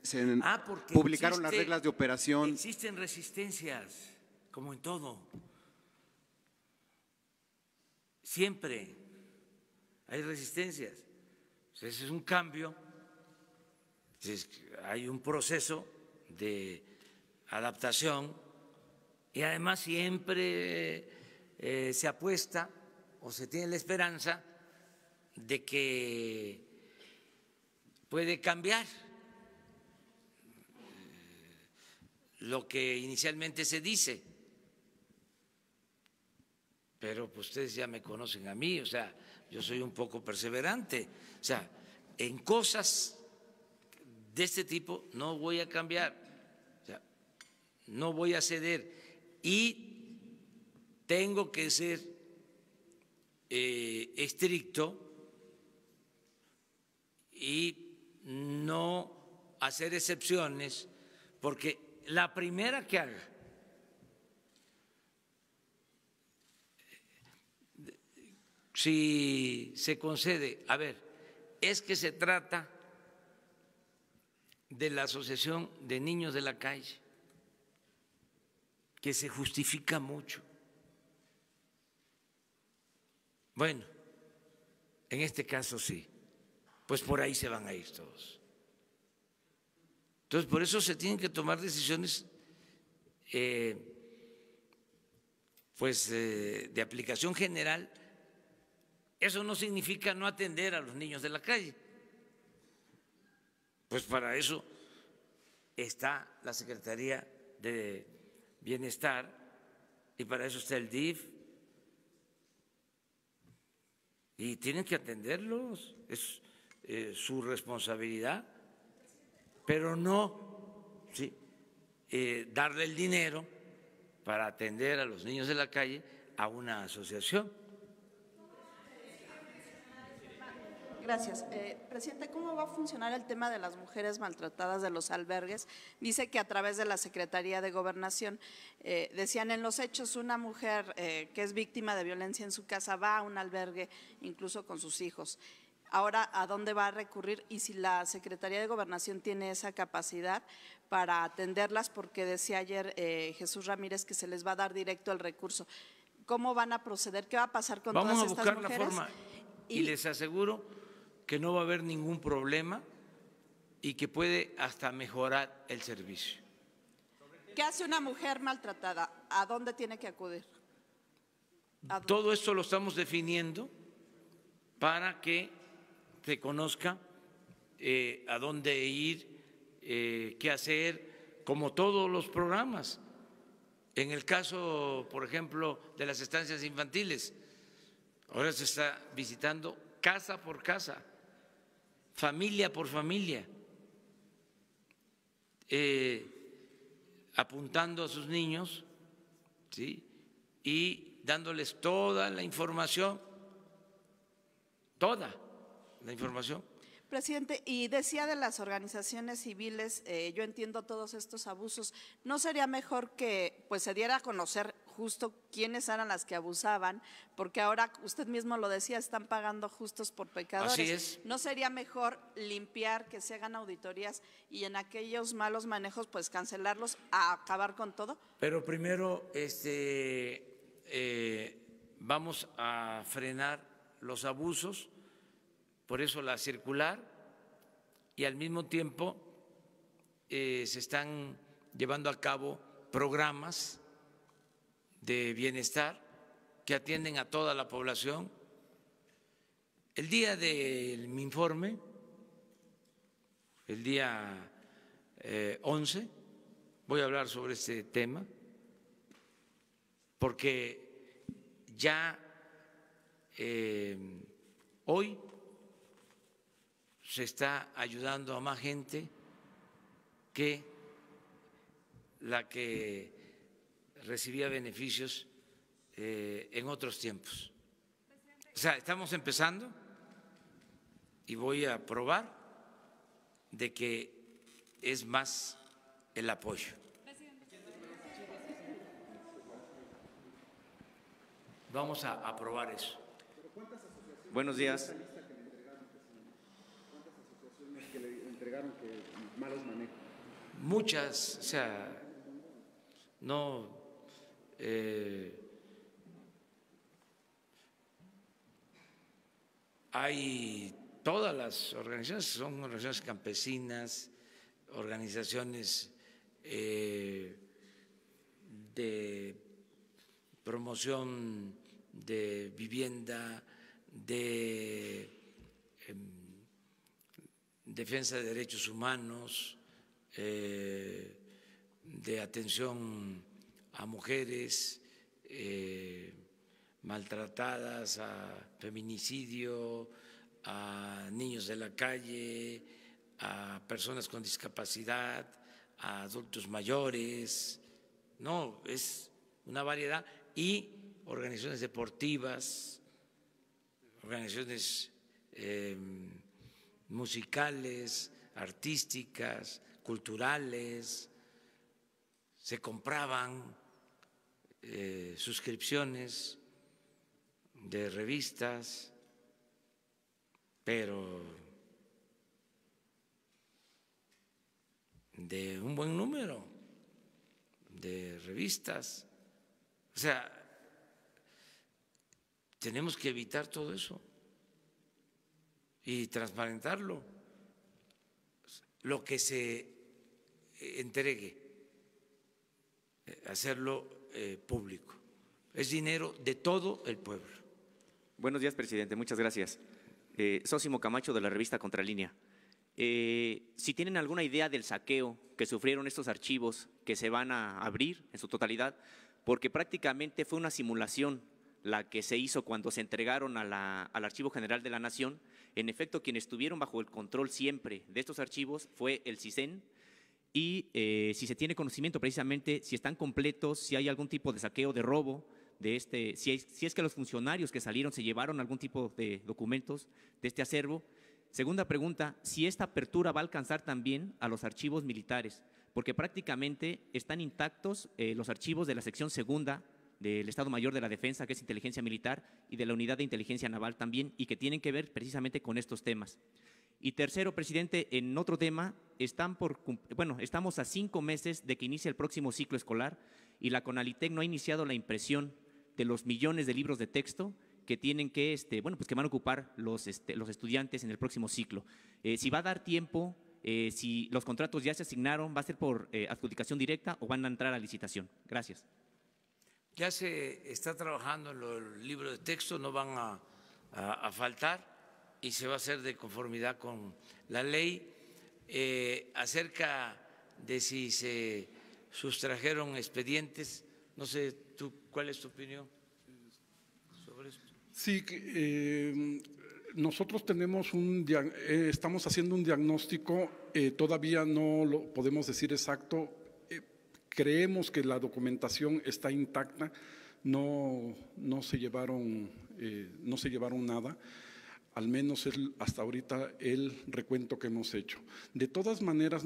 publicaron las reglas de operación. Existen resistencias, como en todo. Siempre hay resistencias. Ese es un cambio, hay un proceso de adaptación y además siempre se apuesta o se tiene la esperanza de que puede cambiar lo que inicialmente se dice. Pero pues ustedes ya me conocen a mí, o sea, yo soy un poco perseverante. O sea, en cosas de este tipo no voy a cambiar, o sea, no voy a ceder y tengo que ser estricto y no hacer excepciones, porque la primera que haga si se concede, a ver, es que se trata de la Asociación de Niños de la Calle, que se justifica mucho. Bueno, en este caso sí, pues por ahí se van a ir todos. Entonces, por eso se tienen que tomar decisiones pues de aplicación general, eso no significa no atender a los niños de la calle. Pues para eso está la Secretaría de Bienestar y para eso está el DIF. Y tienen que atenderlos, es su responsabilidad, pero no darle el dinero para atender a los niños de la calle a una asociación. Gracias. Presidente, ¿cómo va a funcionar el tema de las mujeres maltratadas de los albergues? Dice que a través de la Secretaría de Gobernación, decían en los hechos, una mujer que es víctima de violencia en su casa va a un albergue incluso con sus hijos. Ahora, ¿a dónde va a recurrir? Y si la Secretaría de Gobernación tiene esa capacidad para atenderlas, porque decía ayer Jesús Ramírez que se les va a dar directo el recurso. ¿Cómo van a proceder? ¿Qué va a pasar con todas estas mujeres? Vamos a buscar la forma y les aseguro que no va a haber ningún problema y que puede hasta mejorar el servicio. ¿Qué hace una mujer maltratada? ¿A dónde tiene que acudir? Todo esto lo estamos definiendo para que se conozca a dónde ir, qué hacer, como todos los programas. En el caso, por ejemplo, de las estancias infantiles, ahora se está visitando casa por casa, familia por familia, apuntando a sus niños, ¿sí?, y dándoles toda la información, Presidente, y decía de las organizaciones civiles, yo entiendo todos estos abusos, ¿no sería mejor que pues se diera a conocer justo quiénes eran las que abusaban? Porque ahora, usted mismo lo decía, están pagando justos por pecadores. Así es. ¿No sería mejor limpiar, que se hagan auditorías y en aquellos malos manejos pues cancelarlos, a acabar con todo? Pero primero vamos a frenar los abusos, por eso la circular, y al mismo tiempo se están llevando a cabo programas de bienestar que atienden a toda la población. El día de mi informe, el día 11, voy a hablar sobre este tema, porque ya hoy se está ayudando a más gente que la que recibía beneficios en otros tiempos. O sea, estamos empezando y voy a probar de que es más el apoyo. Vamos a aprobar eso. Buenos días. Que le entregaron que malos manejos. Muchas, o sea, no hay todas las organizaciones, son organizaciones campesinas, organizaciones de promoción de vivienda, de defensa de derechos humanos, de atención a mujeres maltratadas, a feminicidio, a niños de la calle, a personas con discapacidad, a adultos mayores. No, es una variedad, y organizaciones deportivas, organizaciones musicales, artísticas, culturales. Se compraban suscripciones de revistas, pero de un buen número de revistas. O sea, tenemos que evitar todo eso y transparentarlo. Lo que se entregue, hacerlo público. es dinero de todo el pueblo. Buenos días, presidente. Muchas gracias. Sósimo Camacho, de la revista Contralínea. Si tienen alguna idea del saqueo que sufrieron estos archivos que se van a abrir en su totalidad, porque prácticamente fue una simulación la que se hizo cuando se entregaron al Archivo General de la Nación. En efecto, quienes estuvieron bajo el control siempre de estos archivos fue el CISEN, y si se tiene conocimiento precisamente si están completos, si hay algún tipo de saqueo, de robo, si es que los funcionarios que salieron se llevaron algún tipo de documentos de este acervo. Segunda pregunta, si esta apertura va a alcanzar también a los archivos militares, porque prácticamente están intactos los archivos de la sección segunda del Estado Mayor de la Defensa, que es Inteligencia Militar, y de la Unidad de Inteligencia Naval también, y que tienen que ver precisamente con estos temas. Y tercero, presidente, en otro tema, estamos a 5 meses de que inicie el próximo ciclo escolar y la CONALITEC no ha iniciado la impresión de los millones de libros de texto que tienen que, que van a ocupar los estudiantes en el próximo ciclo. Si va a dar tiempo, si los contratos ya se asignaron, ¿va a ser por adjudicación directa o van a entrar a licitación? Gracias. Ya se está trabajando en los libros de texto, no van a faltar y se va a hacer de conformidad con la ley. Acerca de si se sustrajeron expedientes, no sé, ¿tú cuál es tu opinión sobre esto? Sí, nosotros estamos haciendo un diagnóstico, todavía no lo podemos decir exacto. Creemos que la documentación está intacta, no se llevaron nada, al menos hasta ahorita el recuento que hemos hecho. De todas maneras,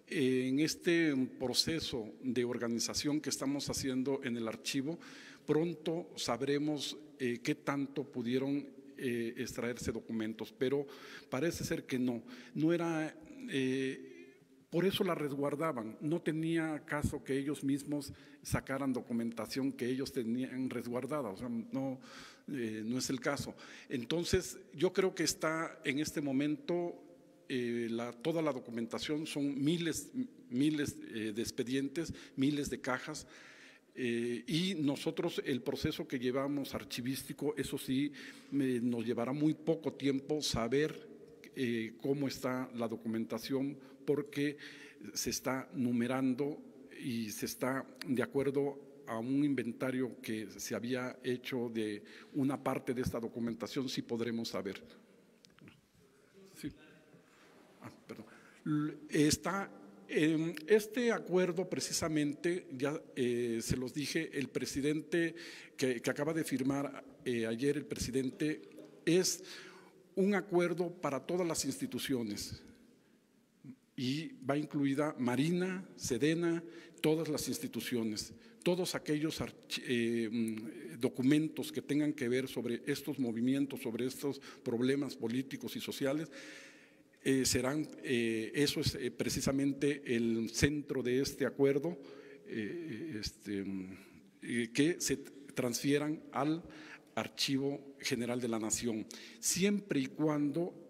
en este proceso de organización que estamos haciendo en el archivo, pronto sabremos qué tanto pudieron extraerse documentos, pero parece ser que no era… por eso la resguardaban, no tenía caso que ellos mismos sacaran documentación que ellos tenían resguardada, o sea, no es el caso. Entonces, yo creo que está en este momento toda la documentación, son miles de expedientes, miles de cajas, y nosotros el proceso que llevamos archivístico, eso sí, nos llevará muy poco tiempo saber cómo está la documentación, porque se está numerando y se está de acuerdo a un inventario que se había hecho de una parte de esta documentación, sí podremos saber. Sí. Perdón. Este acuerdo precisamente, ya se los dije, el presidente que acaba de firmar ayer el presidente, es un acuerdo para todas las instituciones y va incluida Marina, Sedena, todas las instituciones, todos aquellos documentos que tengan que ver sobre estos movimientos, sobre estos problemas políticos y sociales, serán, eso es precisamente el centro de este acuerdo, que se transfieran al Archivo General de la Nación, siempre y cuando,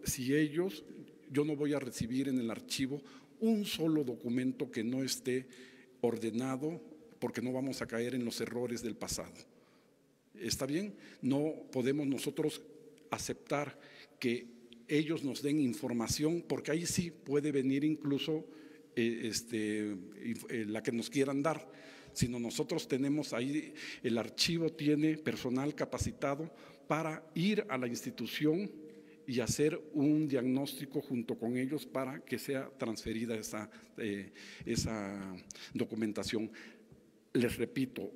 yo no voy a recibir en el archivo un solo documento que no esté ordenado, porque no vamos a caer en los errores del pasado. ¿Está bien? No podemos nosotros aceptar que ellos nos den información, porque ahí sí puede venir incluso la que nos quieran dar, sino nosotros tenemos ahí, el archivo tiene personal capacitado para ir a la institución y hacer un diagnóstico junto con ellos para que sea transferida esa documentación. Les repito,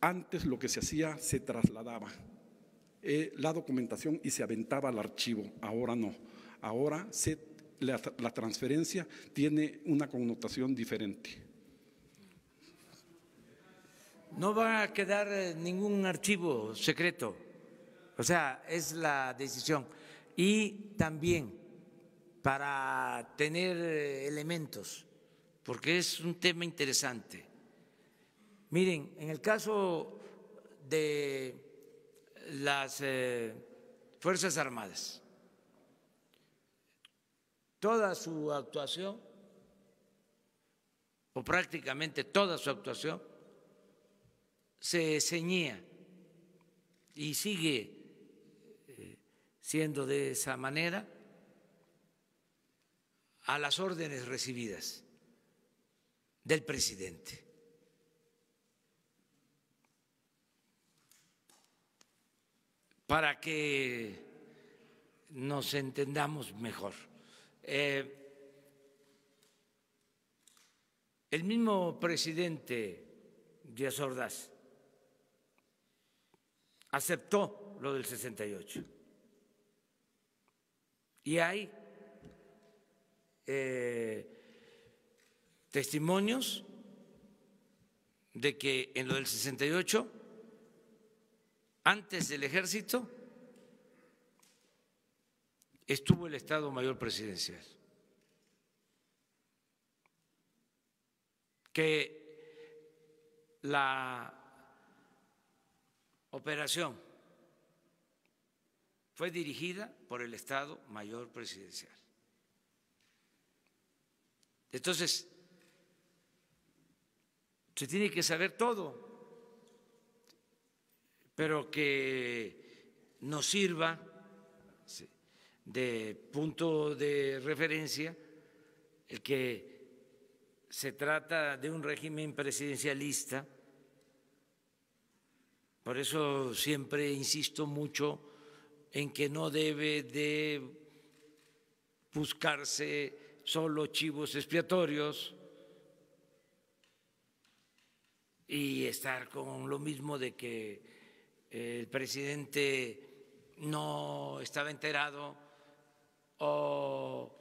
antes lo que se hacía, se trasladaba la documentación y se aventaba al archivo, ahora no, ahora la transferencia tiene una connotación diferente. No va a quedar ningún archivo secreto, o sea, es la decisión. Y también para tener elementos, porque es un tema interesante. Miren, en el caso de las Fuerzas Armadas, toda su actuación, o prácticamente toda su actuación, se ceñía y sigue siendo de esa manera, a las órdenes recibidas del presidente. Para que nos entendamos mejor. El mismo presidente Díaz Ordaz aceptó lo del 68 y hay testimonios de que en lo del 68, antes del ejército, estuvo el Estado Mayor Presidencial, que la operación fue dirigida por el Estado Mayor Presidencial. Entonces, se tiene que saber todo, pero que nos sirva de punto de referencia el que se trata de un régimen presidencialista. Por eso siempre insisto mucho en que no debe de buscarse solo chivos expiatorios y estar con lo mismo de que el presidente no estaba enterado o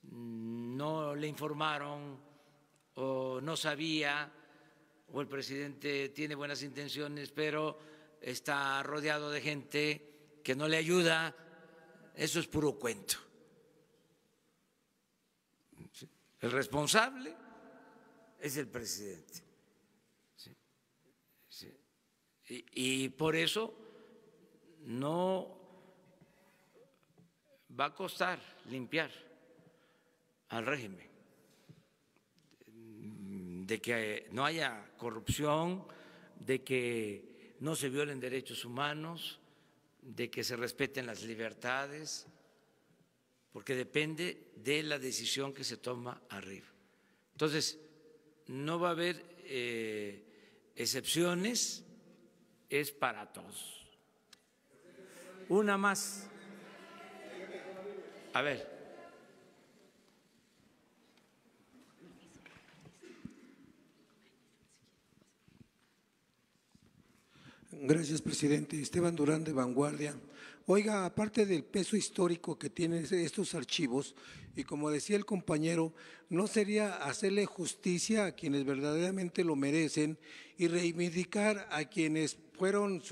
no le informaron o no sabía, o el presidente tiene buenas intenciones pero está rodeado de gente que no le ayuda. Eso es puro cuento. El responsable es el presidente. Y por eso no va a costar limpiar al régimen, de que no haya corrupción, de que no se violen derechos humanos, de que se respeten las libertades, porque depende de la decisión que se toma arriba. Entonces, no va a haber excepciones, es para todos. Una más. A ver. Gracias, presidente. Esteban Durán, de Vanguardia. Oiga, aparte del peso histórico que tienen estos archivos, y como decía el compañero, ¿no sería hacerle justicia a quienes verdaderamente lo merecen y reivindicar a quienes fueron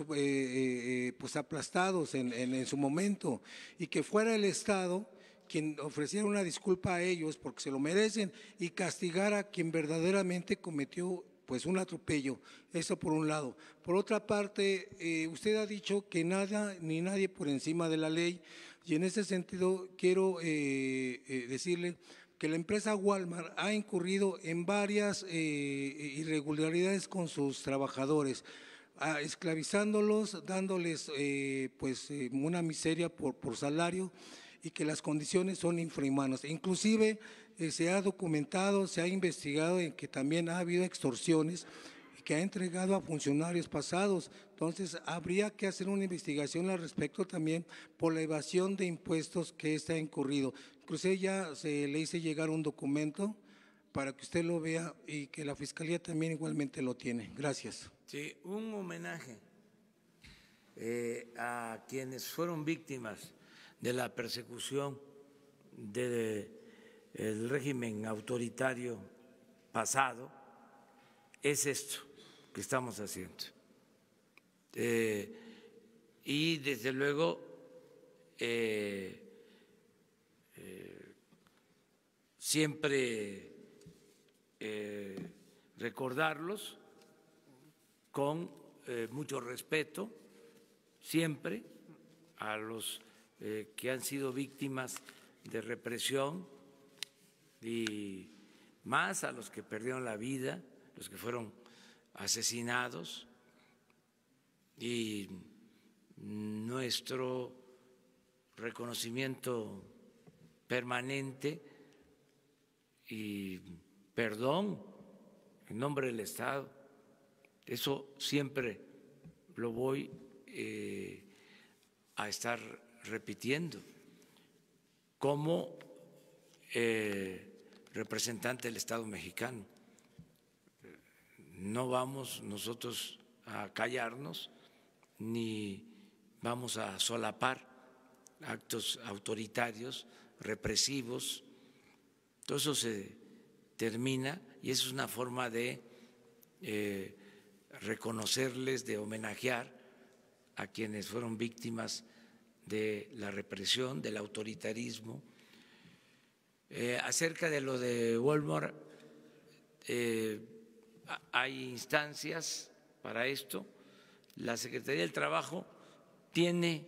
pues aplastados en su momento, y que fuera el Estado quien ofreciera una disculpa a ellos porque se lo merecen y castigar a quien verdaderamente cometió pues un atropello? Eso por un lado. Por otra parte, usted ha dicho que nada ni nadie por encima de la ley, y en ese sentido quiero decirle que la empresa Walmart ha incurrido en varias irregularidades con sus trabajadores, esclavizándolos, dándoles una miseria por salario, y que las condiciones son infrahumanas. Inclusive se ha documentado, se ha investigado en que también ha habido extorsiones y que ha entregado a funcionarios pasados. Entonces, habría que hacer una investigación al respecto también por la evasión de impuestos que ha incurrido. Inclusive ya se le hice llegar un documento para que usted lo vea y que la Fiscalía también igualmente lo tiene. Gracias. Sí, un homenaje a quienes fueron víctimas de la persecución del régimen autoritario pasado, es esto que estamos haciendo. Y desde luego siempre recordarlos con mucho respeto, siempre a los que han sido víctimas de represión, y más a los que perdieron la vida, los que fueron asesinados, y nuestro reconocimiento permanente y perdón en nombre del Estado. Eso siempre lo voy a estar repitiendo como representante del Estado mexicano. No vamos nosotros a callarnos ni vamos a solapar actos autoritarios, represivos. Todo eso se termina y eso es una forma de reconocerles, de homenajear a quienes fueron víctimas de la represión, del autoritarismo. Acerca de lo de Walmart, hay instancias para esto. La Secretaría del Trabajo tiene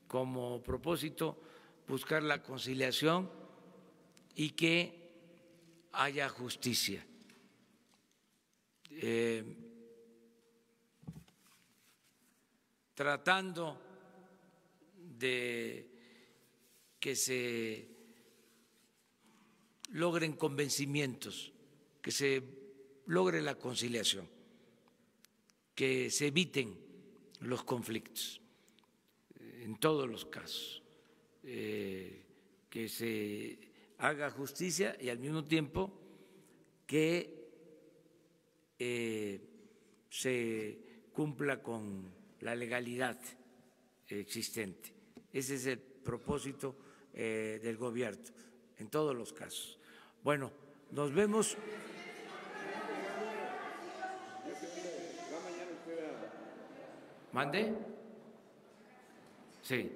como propósito buscar la conciliación y que haya justicia. Tratando de que se logren convencimientos, que se logre la conciliación, que se eviten los conflictos en todos los casos, que se haga justicia y al mismo tiempo que se cumpla con la legalidad existente. Ese es el propósito del gobierno en todos los casos. Bueno, nos vemos. ¿Mande? Sí.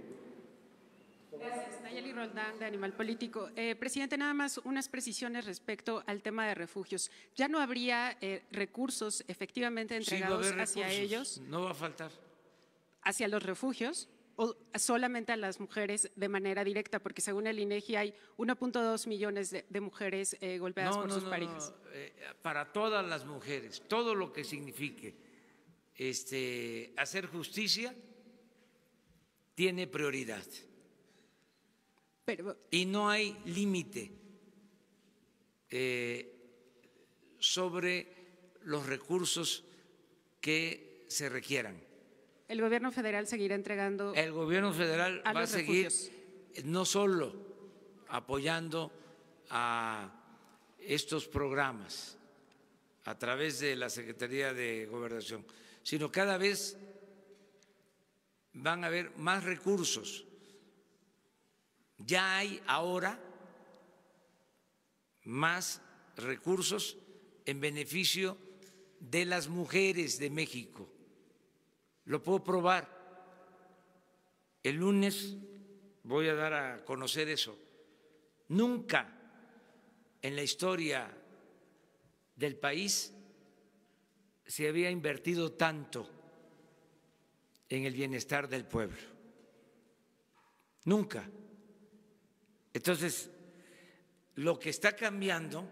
Gracias. Nayeli Roldán, de Animal Político. Presidente, nada más unas precisiones respecto al tema de refugios. ¿Ya no habría recursos efectivamente entregados hacia ellos? No va a faltar. ¿Hacia los refugios o solamente a las mujeres de manera directa? Porque según el INEGI hay 1.2 millones de mujeres golpeadas por sus parejas. Para todas las mujeres, todo lo que signifique hacer justicia tiene prioridad. Y no hay límite sobre los recursos que se requieran. ¿El gobierno federal seguirá entregando? El gobierno federal va a seguir no solo apoyando a estos programas a través de la Secretaría de Gobernación, sino cada vez van a haber más recursos. Ya hay ahora más recursos en beneficio de las mujeres de México. Lo puedo probar. El lunes voy a dar a conocer eso. Nunca en la historia del país se había invertido tanto en el bienestar del pueblo. Nunca. Entonces, lo que está cambiando,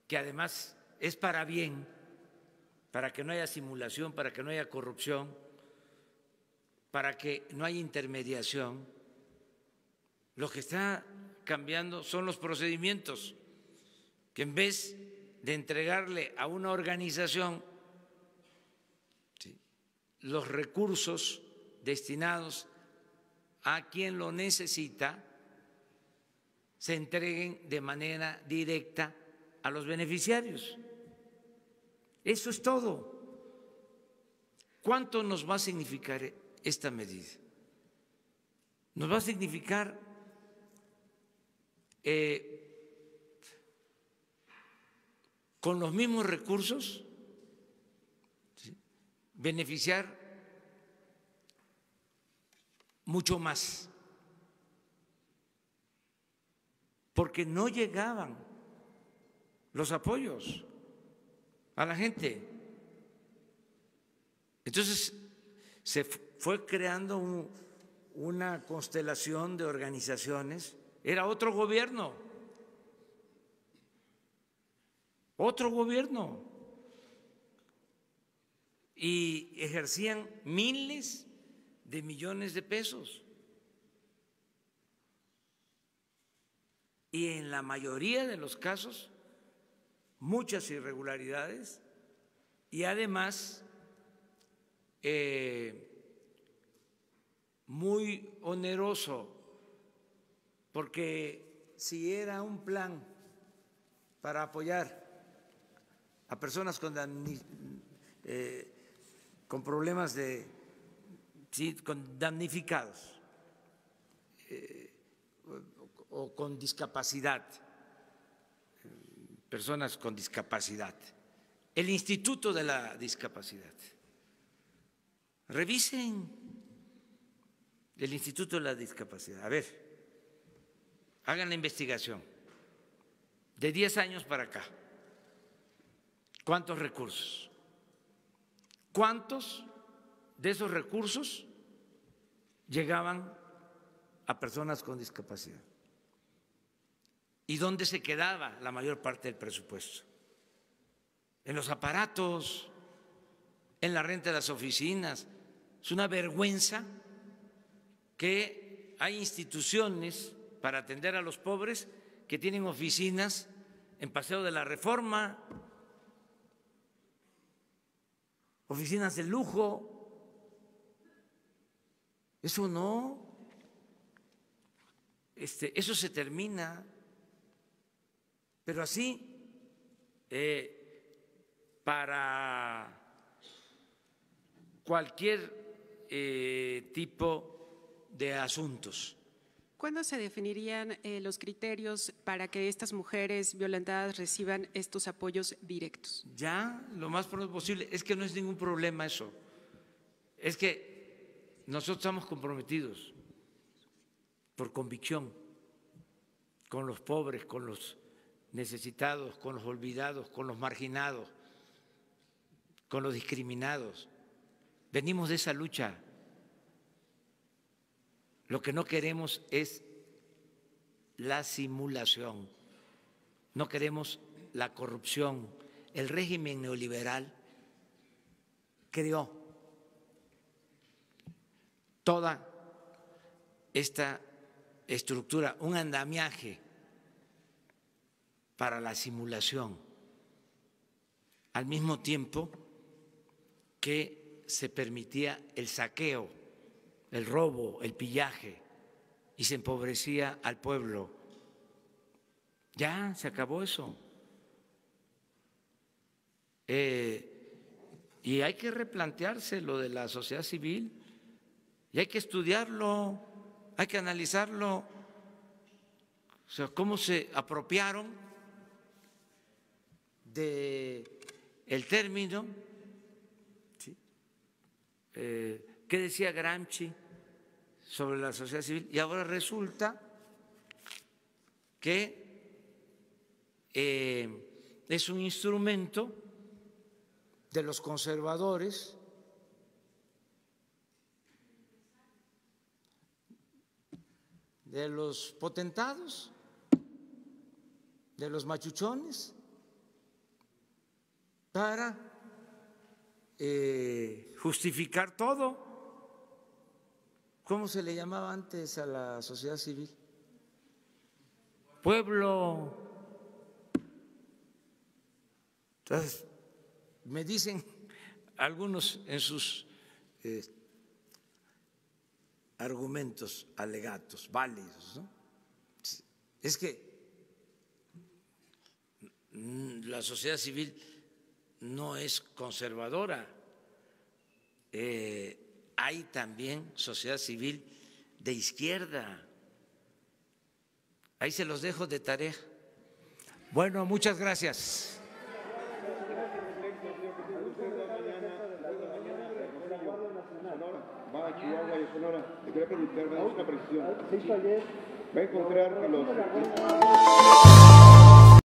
que además es para bien, para que no haya simulación, para que no haya corrupción, para que no haya intermediación, lo que está cambiando son los procedimientos, que en vez de entregarle a una organización los recursos destinados a quien lo necesita, se entreguen de manera directa a los beneficiarios. Eso es todo. ¿Cuánto nos va a significar esta medida? Nos va a significar con los mismos recursos, ¿sí?, beneficiar mucho más, porque no llegaban los apoyos a la gente. Entonces se fue creando una constelación de organizaciones. Era otro gobierno, y ejercían miles de millones de pesos. Y en la mayoría de los casos, muchas irregularidades y además muy oneroso, porque si era un plan para apoyar a personas con problemas con damnificados o con discapacidad, personas con discapacidad, el Instituto de la Discapacidad. Revisen el Instituto de la Discapacidad. A ver, hagan la investigación. De 10 años para acá, ¿cuántos recursos? ¿Cuántos de esos recursos llegaban a personas con discapacidad? ¿Y dónde se quedaba la mayor parte del presupuesto? En los aparatos, en la renta de las oficinas. Es una vergüenza que hay instituciones para atender a los pobres que tienen oficinas en Paseo de la Reforma, oficinas de lujo. Eso no, eso se termina. Pero así, para cualquier tipo de asuntos. ¿Cuándo se definirían los criterios para que estas mujeres violentadas reciban estos apoyos directos? Ya, lo más pronto posible. Es que no es ningún problema eso. Es que nosotros estamos comprometidos por convicción con los pobres, con los necesitados, con los olvidados, con los marginados, con los discriminados. Venimos de esa lucha. Lo que no queremos es la simulación, no queremos la corrupción. El régimen neoliberal creó toda esta estructura, un andamiaje para la simulación, al mismo tiempo que se permitía el saqueo, el robo, el pillaje, y se empobrecía al pueblo. Ya se acabó eso. Y hay que replantearse lo de la sociedad civil, y hay que estudiarlo, hay que analizarlo. O sea, cómo se apropiaron del término, ¿sí? ¿Qué decía Gramsci sobre la sociedad civil? Y ahora resulta que es un instrumento de los conservadores de los potentados, de los machuchones, para justificar todo. ¿Cómo se le llamaba antes a la sociedad civil? Pueblo. Entonces, me dicen algunos en sus argumentos alegatos, válidos, ¿no? Es que la sociedad civil no es conservadora. Hay también sociedad civil de izquierda. Ahí se los dejo de tarea. Bueno, muchas gracias. Va a Chihuahua y a Sonora. Le quería preguntar, me da una precisión. Va a encontrar que los